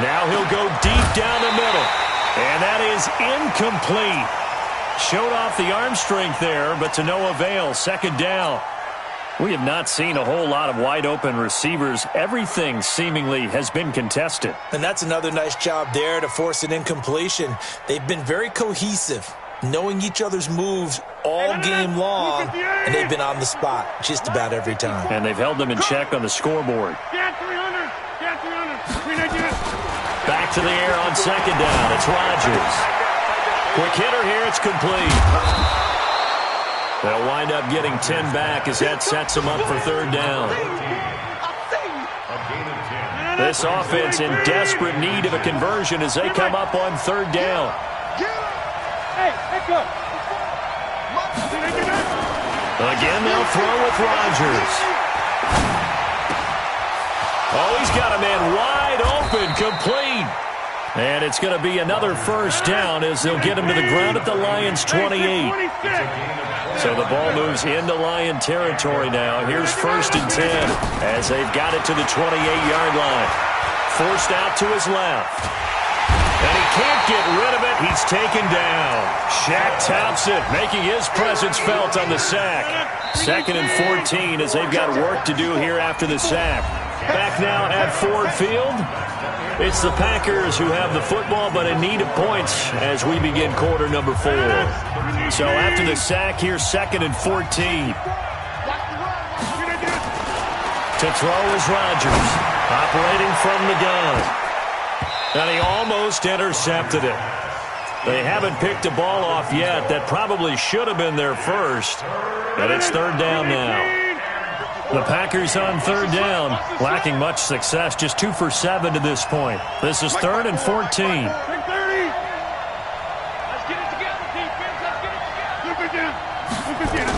Now he'll go deep down the middle. And that is incomplete. Showed off the arm strength there, but to no avail. 2nd down. We have not seen a whole lot of wide-open receivers. Everything seemingly has been contested. And that's another nice job there to force an incompletion. They've been very cohesive, knowing each other's moves all game long, and they've been on the spot just about every time. And they've held them in check on the scoreboard. Back to the air on 2nd down. It's Rodgers. Quick hitter here. It's complete. They'll wind up getting 10 back as that sets them up for 3rd down. This offense in desperate need of a conversion as they come up on 3rd down. Again, they'll throw with Rodgers. Oh, he's got a man wide open, complete. And it's going to be another first down as they'll get him to the ground at the Lions' 28. So the ball moves into Lion territory now. Here's 1st and 10 as they've got it to the 28-yard line. Forced out to his left. And he can't get rid of it. He's taken down. Shaq Thompson making his presence felt on the sack. 2nd and 14 as they've got work to do here after the sack. Back now at Ford Field. It's the Packers who have the football, but in need of points as we begin quarter number 4. So after the sack, here's 2nd and 14. To throw is Rodgers, operating from the gun. And he almost intercepted it. They haven't picked a ball off yet. That probably should have been their first. But it's 3rd down now. The Packers on 3rd down, lacking much success, just 2 for 7 to this point. This is 3rd and 14. Let's get it together, defense. Let's get it together.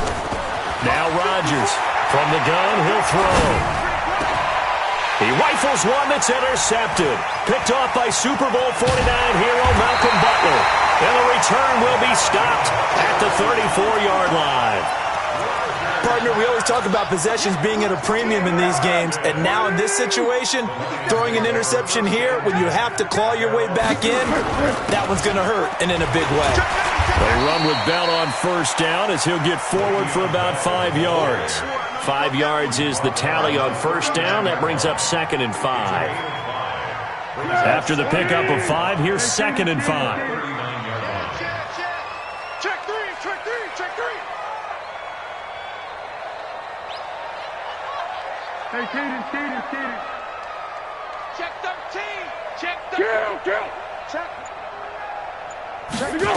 Now Rodgers from the gun, he'll throw. He rifles one that's intercepted. Picked off by Super Bowl 49 hero Malcolm Butler. And the return will be stopped at the 34-yard line. Partner, we always talk about possessions being at a premium in these games, and now in this situation, throwing an interception here when you have to claw your way back in, that one's going to hurt, and in a big way. They run with Bell on 1st down as he'll get forward for about 5 yards. 5 yards is the tally on 1st down. That brings up 2nd and 5. After the pickup of 5, here's 2nd and 5. Check three. Hey, Cadence. Check 13. Check 13. Check. Go.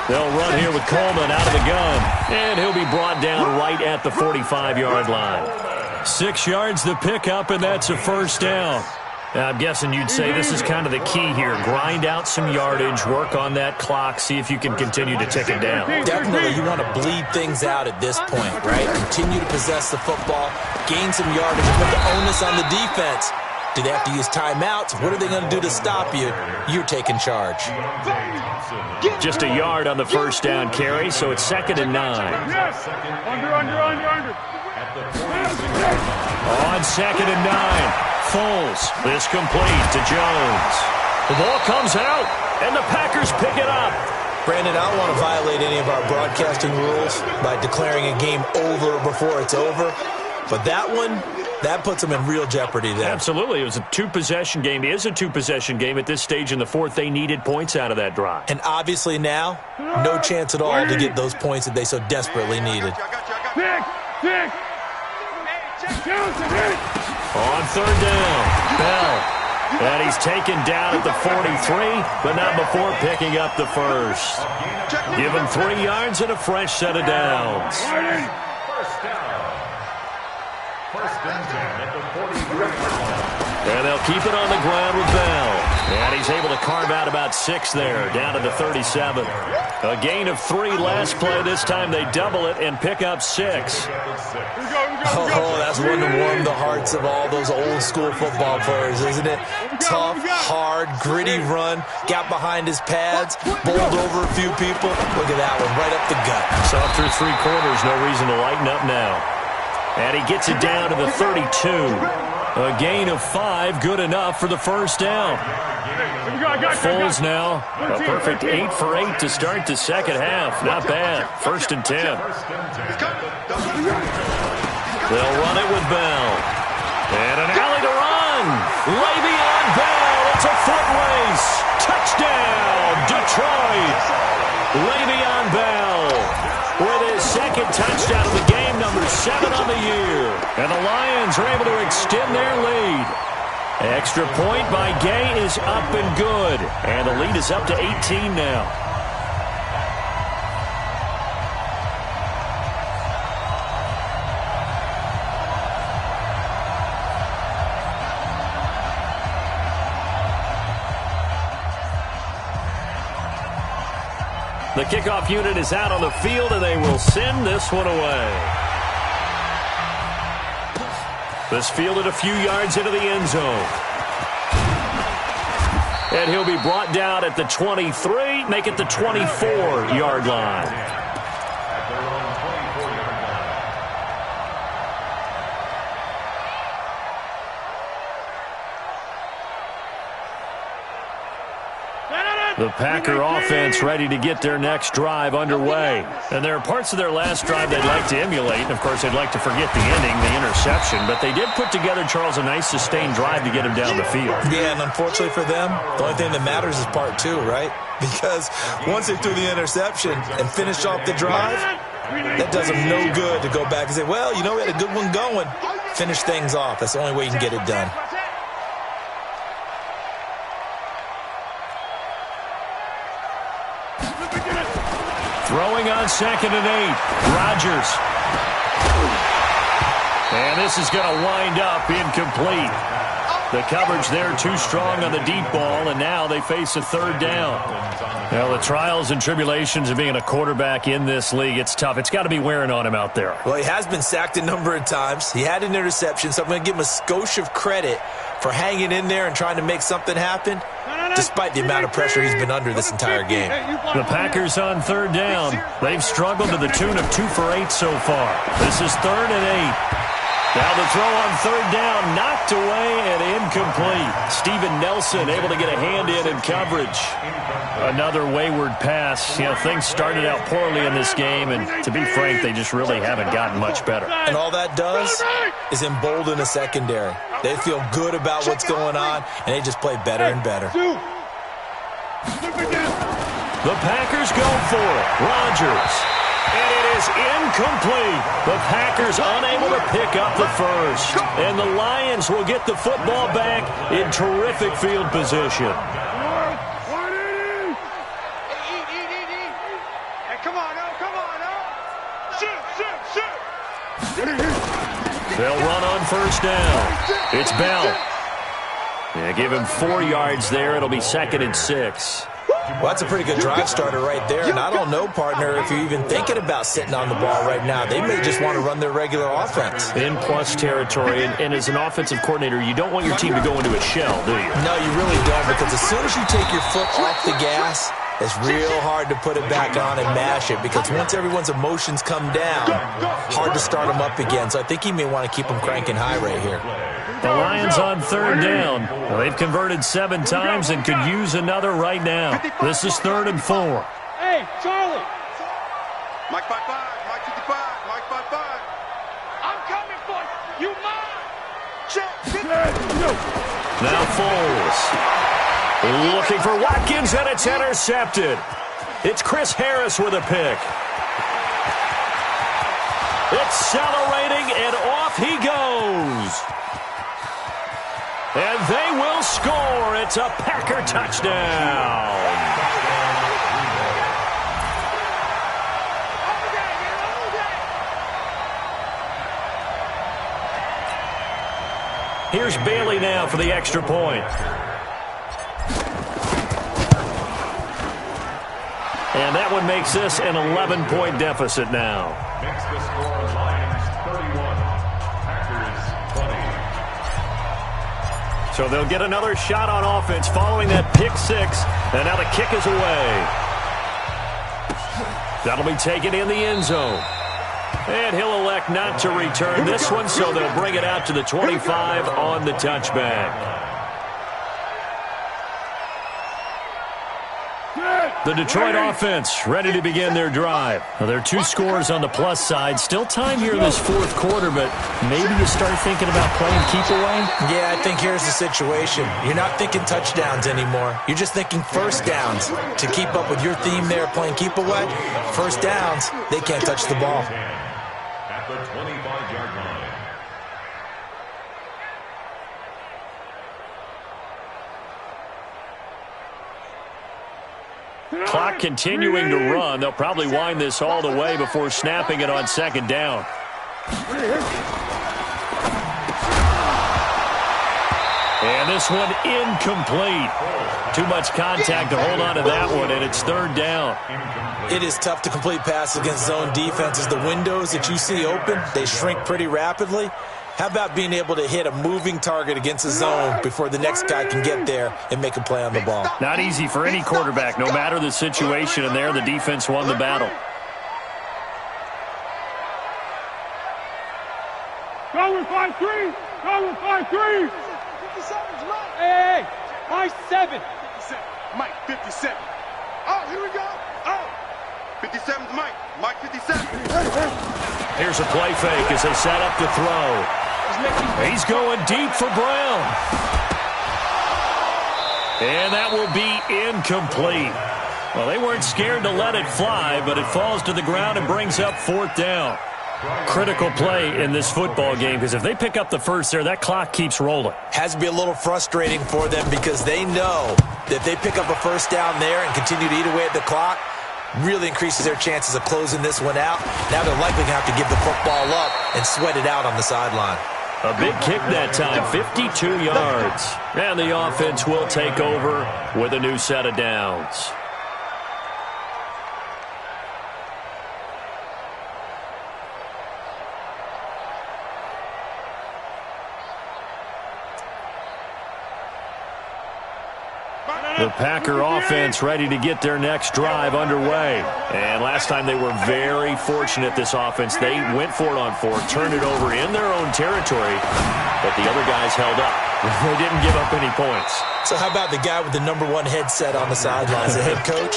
They'll run here with Coleman out of the gun. And he'll be brought down right at the 45-yard line. 6 yards to pick up, and that's a 1st down. I'm guessing you'd say this is kind of the key here. Grind out some yardage, work on that clock, see if you can continue to tick it down. Definitely, you want to bleed things out at this point, right? Continue to possess the football, gain some yardage, and put the onus on the defense. Do they have to use timeouts? What are they going to do to stop you? You're taking charge. Just a yard on the 1st down carry, so it's 2nd and 9. Under. On 2nd and 9. Foles, this complete to Jones. The ball comes out, and the Packers pick it up. Brandon, I don't want to violate any of our broadcasting rules by declaring a game over before it's over, but that one, that puts them in real jeopardy there. Absolutely. It was a 2-possession game. It is a 2-possession game at this stage in the 4th. They needed points out of that drive. And obviously now, no chance at all to get those points that they so desperately needed. Six. On 3rd down, Bell. And he's taken down at the 43, but not before picking up the first. Give him 3 yards and a fresh set of downs. First and 10 at the 43-yard line. And they'll keep it on the ground with Bell. And he's able to carve out about 6 there, down to the 37. A gain of 3 last play. This time they double it and pick up 6. Oh, that's one to warm the hearts of all those old school football players, isn't it? Tough, hard, gritty run. Got behind his pads, bowled over a few people. Look at that one, right up the gut. Saw through 3 quarters, no reason to lighten up now. And he gets it down to the 32. A gain of 5, good enough for the first down. Foles now, a perfect 8 for 8 to start the second half. Not bad. First and 10. They'll run it with Bell. And an alley to run. Le'Veon Bell. It's a foot race. Touchdown, Detroit. Le'Veon Bell with his second touchdown of the game, number 7 on the year. And the Lions are able to extend their lead. Extra point by Gay is up and good. And the lead is up to 18 now. The kickoff unit is out on the field, and they will send this one away. This fielded a few yards into the end zone. And he'll be brought down at the 23, make it the 24-yard line. The Packer offense ready to get their next drive underway. And there are parts of their last drive they'd like to emulate. And, of course, they'd like to forget the ending, the interception. But they did put together, Charles, a nice sustained drive to get him down the field. Yeah, and unfortunately for them, the only thing that matters is part 2, right? Because once they threw the interception and finished off the drive, that does them no good to go back and say, well, you know, we had a good one going. Finish things off. That's the only way you can get it done. Throwing on 2nd and 8. Rodgers. And this is going to wind up incomplete. The coverage there too strong on the deep ball, and now they face a 3rd down. Well, the trials and tribulations of being a quarterback in this league, it's tough. It's got to be wearing on him out there. Well, he has been sacked a number of times. He had an interception, so I'm going to give him a skosh of credit for hanging in there and trying to make something happen, despite the amount of pressure he's been under this entire game. The Packers on 3rd down. They've struggled to the tune of 2 for 8 so far. This is 3rd and 8. Now the throw on 3rd down, knocked away and incomplete. Steven Nelson able to get a hand in coverage. Another wayward pass. You know, things started out poorly in this game, and to be frank, they just really haven't gotten much better. And all that does is embolden the secondary. They feel good about what's going on, and they just play better and better. The Packers go for it. Rodgers. And it is incomplete. The Packers unable to pick up the first. And the Lions will get the football back in terrific field position. Hey, come on, come on, They'll run on 1st down. It's Bell. Yeah, give him 4 yards there. It'll be 2nd and 6. Well, that's a pretty good drive starter right there. And I don't know, partner, if you're even thinking about sitting on the ball right now. They may just want to run their regular offense. In plus territory. And as an offensive coordinator, you don't want your team to go into a shell, do you? No, you really don't, because as soon as you take your foot off the gas, it's real hard to put it back on and mash it, because once everyone's emotions come down, hard to start them up again. So I think he may want to keep them cranking high right here. The Lions on 3rd down. Well, they've converted 7 times and could use another right now. This is 3rd and 4. Hey, Charlie. Mike 5-5, Mike 55, Mike 5-5. I'm coming for you. You mine. Check. Now Foles. Looking for Watkins, and it's intercepted. It's Chris Harris with a pick. Accelerating, and off he goes. And they will score. It's a Packer touchdown. Here's Bailey now for the extra point. And that one makes this an 11-point deficit now. Makes the score Lions 31, Packers 20. So they'll get another shot on offense following that pick six. And now the kick is away. That'll be taken in the end zone. And he'll elect not to return this one, so they'll bring it out to the 25 on the touchback. The Detroit offense ready to begin their drive. Well, there are 2 scores on the plus side. Still time here in this fourth quarter, but maybe you start thinking about playing keep away? Yeah, I think here's the situation. You're not thinking touchdowns anymore. You're just thinking first downs. To keep up with your theme there, playing keep away, first downs, they can't touch the ball. At the 25-yard line. Clock continuing to run. They'll probably wind this all the way before snapping it on second down. And this one incomplete. Too much contact to hold on to that one, and it's third down. It is tough to complete passes against zone defenses. The windows that you see open, they shrink pretty rapidly. How about being able to hit a moving target against a zone before the next guy can get there and make a play on the ball? Not easy for any quarterback, no matter the situation, and there the defense won the battle. Go with 5-3. Go with 5-3. 57's Mike. Hey, my 7. 57. Mike, 57. Oh, here we go. Oh, 57's Mike. Mike, 57. Here's a play fake as they set up to throw. He's going deep for Brown. And that will be incomplete. Well, they weren't scared to let it fly, but it falls to the ground and brings up fourth down. Critical play in this football game, because if they pick up the first there, that clock keeps rolling. Has to be a little frustrating for them because they know that if they pick up a first down there and continue to eat away at the clock, really increases their chances of closing this one out. Now they're likely going to have to give the football up and sweat it out on the sideline. A big kick that time, 52 yards. And the offense will take over with a new set of downs. The Packer offense ready to get their next drive underway. And last time they were very fortunate, this offense. They went for it on 4, turned it over in their own territory, but the other guys held up. They didn't give up any points. So how about the guy with the #1 headset on the sidelines, the head coach?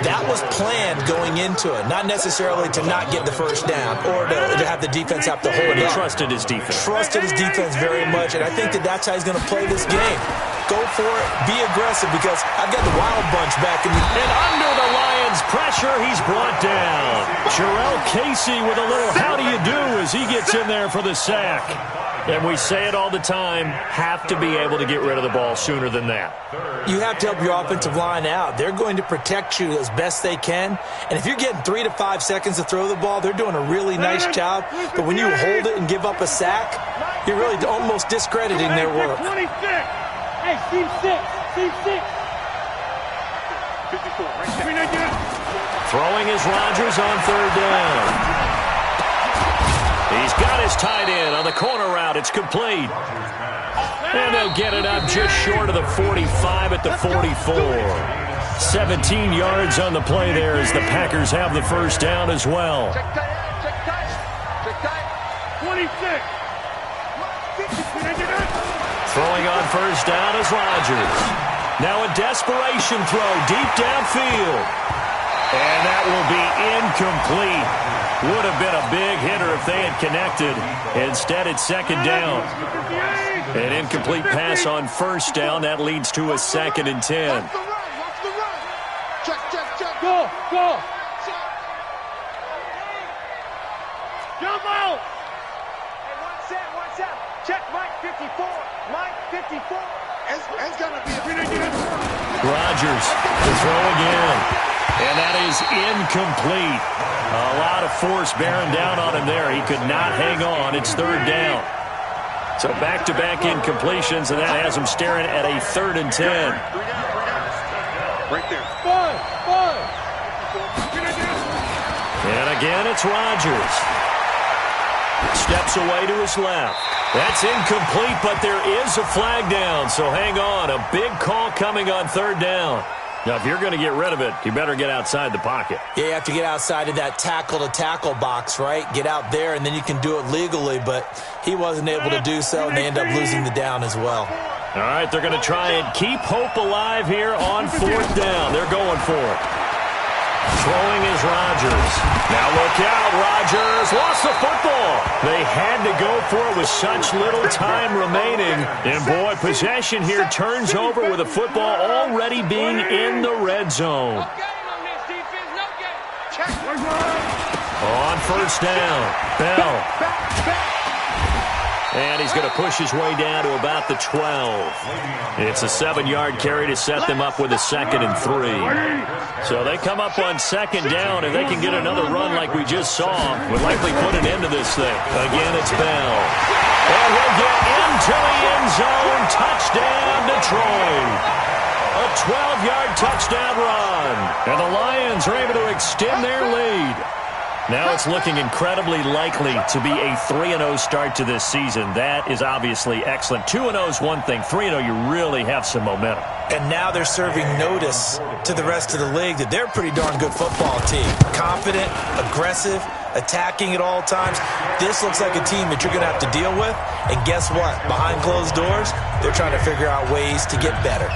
That was planned going into it, not necessarily to not get the first down or to have the defense have to hold But he up. trusted his defense. Trusted his defense very much, and I think that's how he's going to play this game. Go for it, be aggressive, because I've got the wild bunch back in the... And under the Lions' pressure, he's brought down. Jarrell Casey with a little how do you do as he gets in there for the sack. And we say it all the time, have to be able to get rid of the ball sooner than that. You have to help your offensive line out. They're going to protect you as best they can. And if you're getting 3 to 5 seconds to throw the ball, they're doing a really nice job. But when you hold it and give up a sack, you're really almost discrediting their work. 26. Hey, team 6. Team 6. 54, right there. Throwing is Rodgers on third down. He's got his tight end on the corner route. It's complete. And they'll get it up just short of the 45 at the 44. 17 yards on the play there as the Packers have the first down as well. Check tight. Check tight. Check tight. 26. Throwing on first down is Rodgers. Now a desperation throw deep downfield. And that will be incomplete. Would have been a big hitter if they had connected. Instead, it's second down. An incomplete pass on first down. That leads to a 2nd and 10. Watch the run. Watch the run. Check, check, check. Go, go. Check. Jump out. Hey, one set. Check Mike 54. Mike 54. It's going to be a... Rodgers to throw again. And that is incomplete. A lot of force bearing down on him there. He could not hang on. It's third down. So back-to-back incompletions, and that has them staring at a 3rd and 10. Right there. And again, it's Rodgers. Steps away to his left. That's incomplete, but there is a flag down, so hang on. A big call coming on 3rd down. Now, if you're going to get rid of it, you better get outside the pocket. Yeah, you have to get outside of that tackle-to-tackle box, right? Get out there, and then you can do it legally, but he wasn't able to do so, and they end up losing the down as well. All right, they're going to try and keep hope alive here on 4th down. They're going for it. Throwing is Rodgers. Now look out, Rodgers lost the football. They had to go for it with such little time remaining. And boy, possession here turns over with the football already being in the red zone. On 1st down, Bell. And he's going to push his way down to about the 12. It's a 7-yard carry to set them up with a 2nd and 3. So they come up on 2nd down, and they can get another run like we just saw. Would likely put an end to this thing. Again, it's Bell. And he'll get into the end zone. Touchdown, Detroit. A 12-yard touchdown run. And the Lions are able to extend their lead. Now it's looking incredibly likely to be a 3-0 start to this season. That is obviously excellent. 2-0 is one thing. 3-0, you really have some momentum. And now they're serving notice to the rest of the league that they're a pretty darn good football team. Confident, aggressive, attacking at all times. This looks like a team that you're going to have to deal with. And guess what? Behind closed doors, they're trying to figure out ways to get better.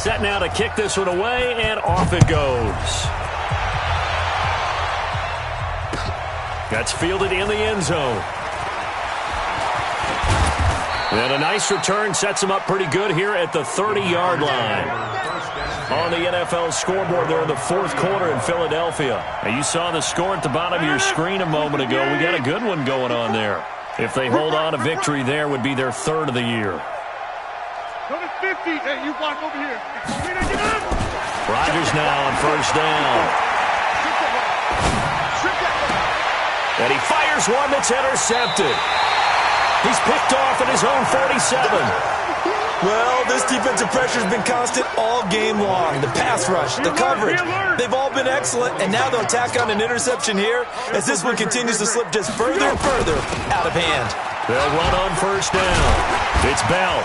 Set now to kick this one away, and off it goes. That's fielded in the end zone. And a nice return sets him up pretty good here at the 30-yard line. On the NFL scoreboard there in the 4th quarter in Philadelphia. Now, you saw the score at the bottom of your screen a moment ago. We got a good one going on there. If they hold on, a victory there would be their 3rd of the year. Hey, you walk over here. Rodgers now on 1st down. And he fires one that's intercepted. He's picked off at his own 47. Well, this defensive pressure has been constant all game long. The pass rush, the coverage, they've all been excellent, and now they'll tack on an interception here as this one continues to slip just further and further out of hand. They'll run on 1st down. It's Bell.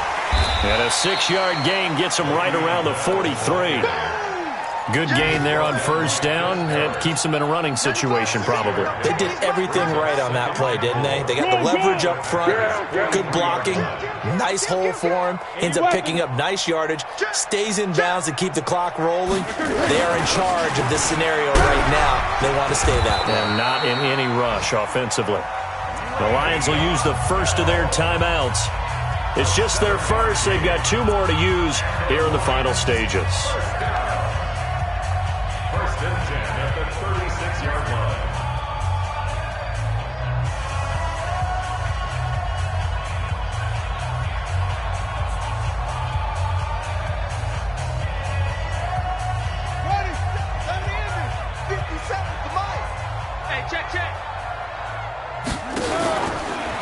And a 6-yard gain gets him right around the 43. Good gain there on 1st down. It keeps them in a running situation, probably. They did everything right on that play, didn't they? They got the leverage up front, good blocking, nice hole for him, ends up picking up nice yardage, stays in bounds to keep the clock rolling. They are in charge of this scenario right now. They want to stay that way. And not in any rush offensively. The Lions will use the first of their timeouts. It's just their first. They've got 2 more to use here in the final stages. 1st and 10 at the 36-yard line.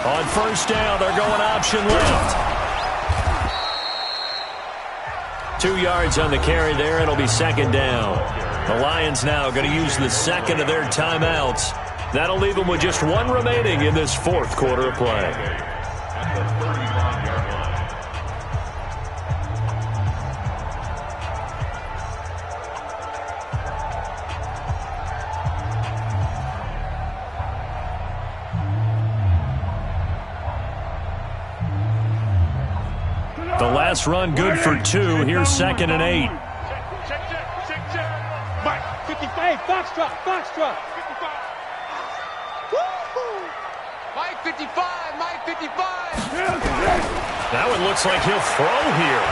On 1st down, they're going option left. 2 yards on the carry there. It'll be 2nd down. The Lions now going to use the 2nd of their timeouts. That'll leave them with just 1 remaining in this 4th quarter of play. At the 35-yard line. The last run good for 2. Here's 2nd and 8. Check. Mike, 55, Foxtrot. 55. Mike 55, Mike 55. That one looks like he'll throw here.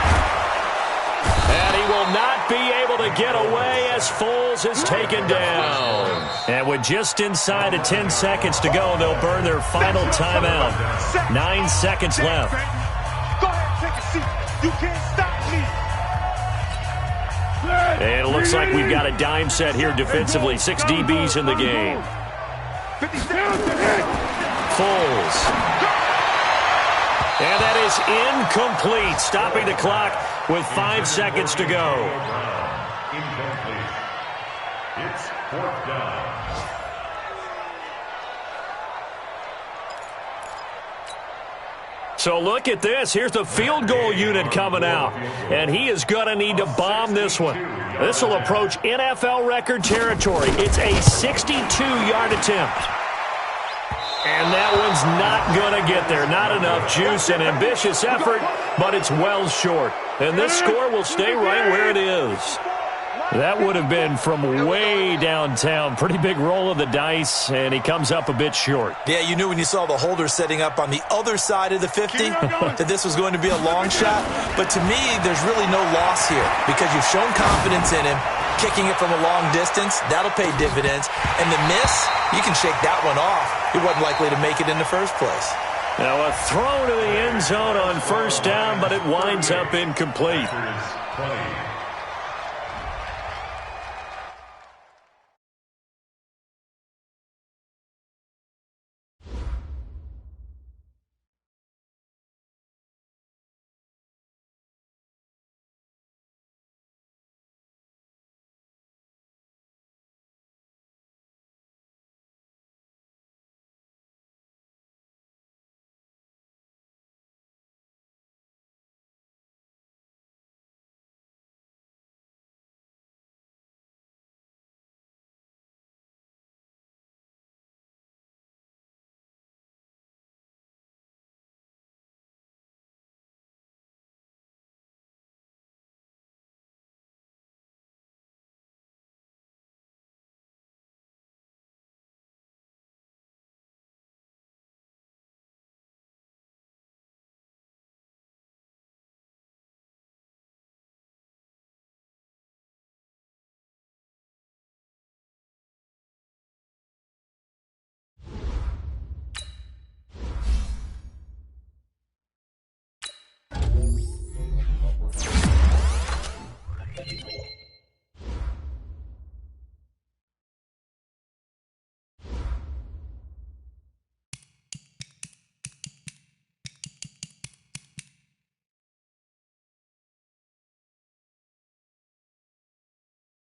And he will not be able to get away as Foles is taken down. And with just inside of 10 seconds to go, they'll burn their final timeout. 9 seconds left. Go, You can't stop me. And it looks like we've got a dime set here defensively. 6 DBs in the game. 50 seconds to hit. Foles. And that is incomplete, stopping the clock with 5 seconds to go. Incomplete. It's 4th down. So look at this. Here's the field goal unit coming out. And he is going to need to bomb this one. This will approach NFL record territory. It's a 62-yard attempt. And that one's not going to get there. Not enough juice. An ambitious effort, but it's well short. And this score will stay right where it is. That would have been from way downtown. Pretty big roll of the dice, and he comes up a bit short. Yeah, you knew when you saw the holder setting up on the other side of the 50 that this was going to be a long shot. But to me, there's really no loss here because you've shown confidence in him. Kicking it from a long distance, that'll pay dividends. And the miss, you can shake that one off. He wasn't likely to make it in the first place. Now a throw to the end zone on 1st down, but it winds up incomplete. 20.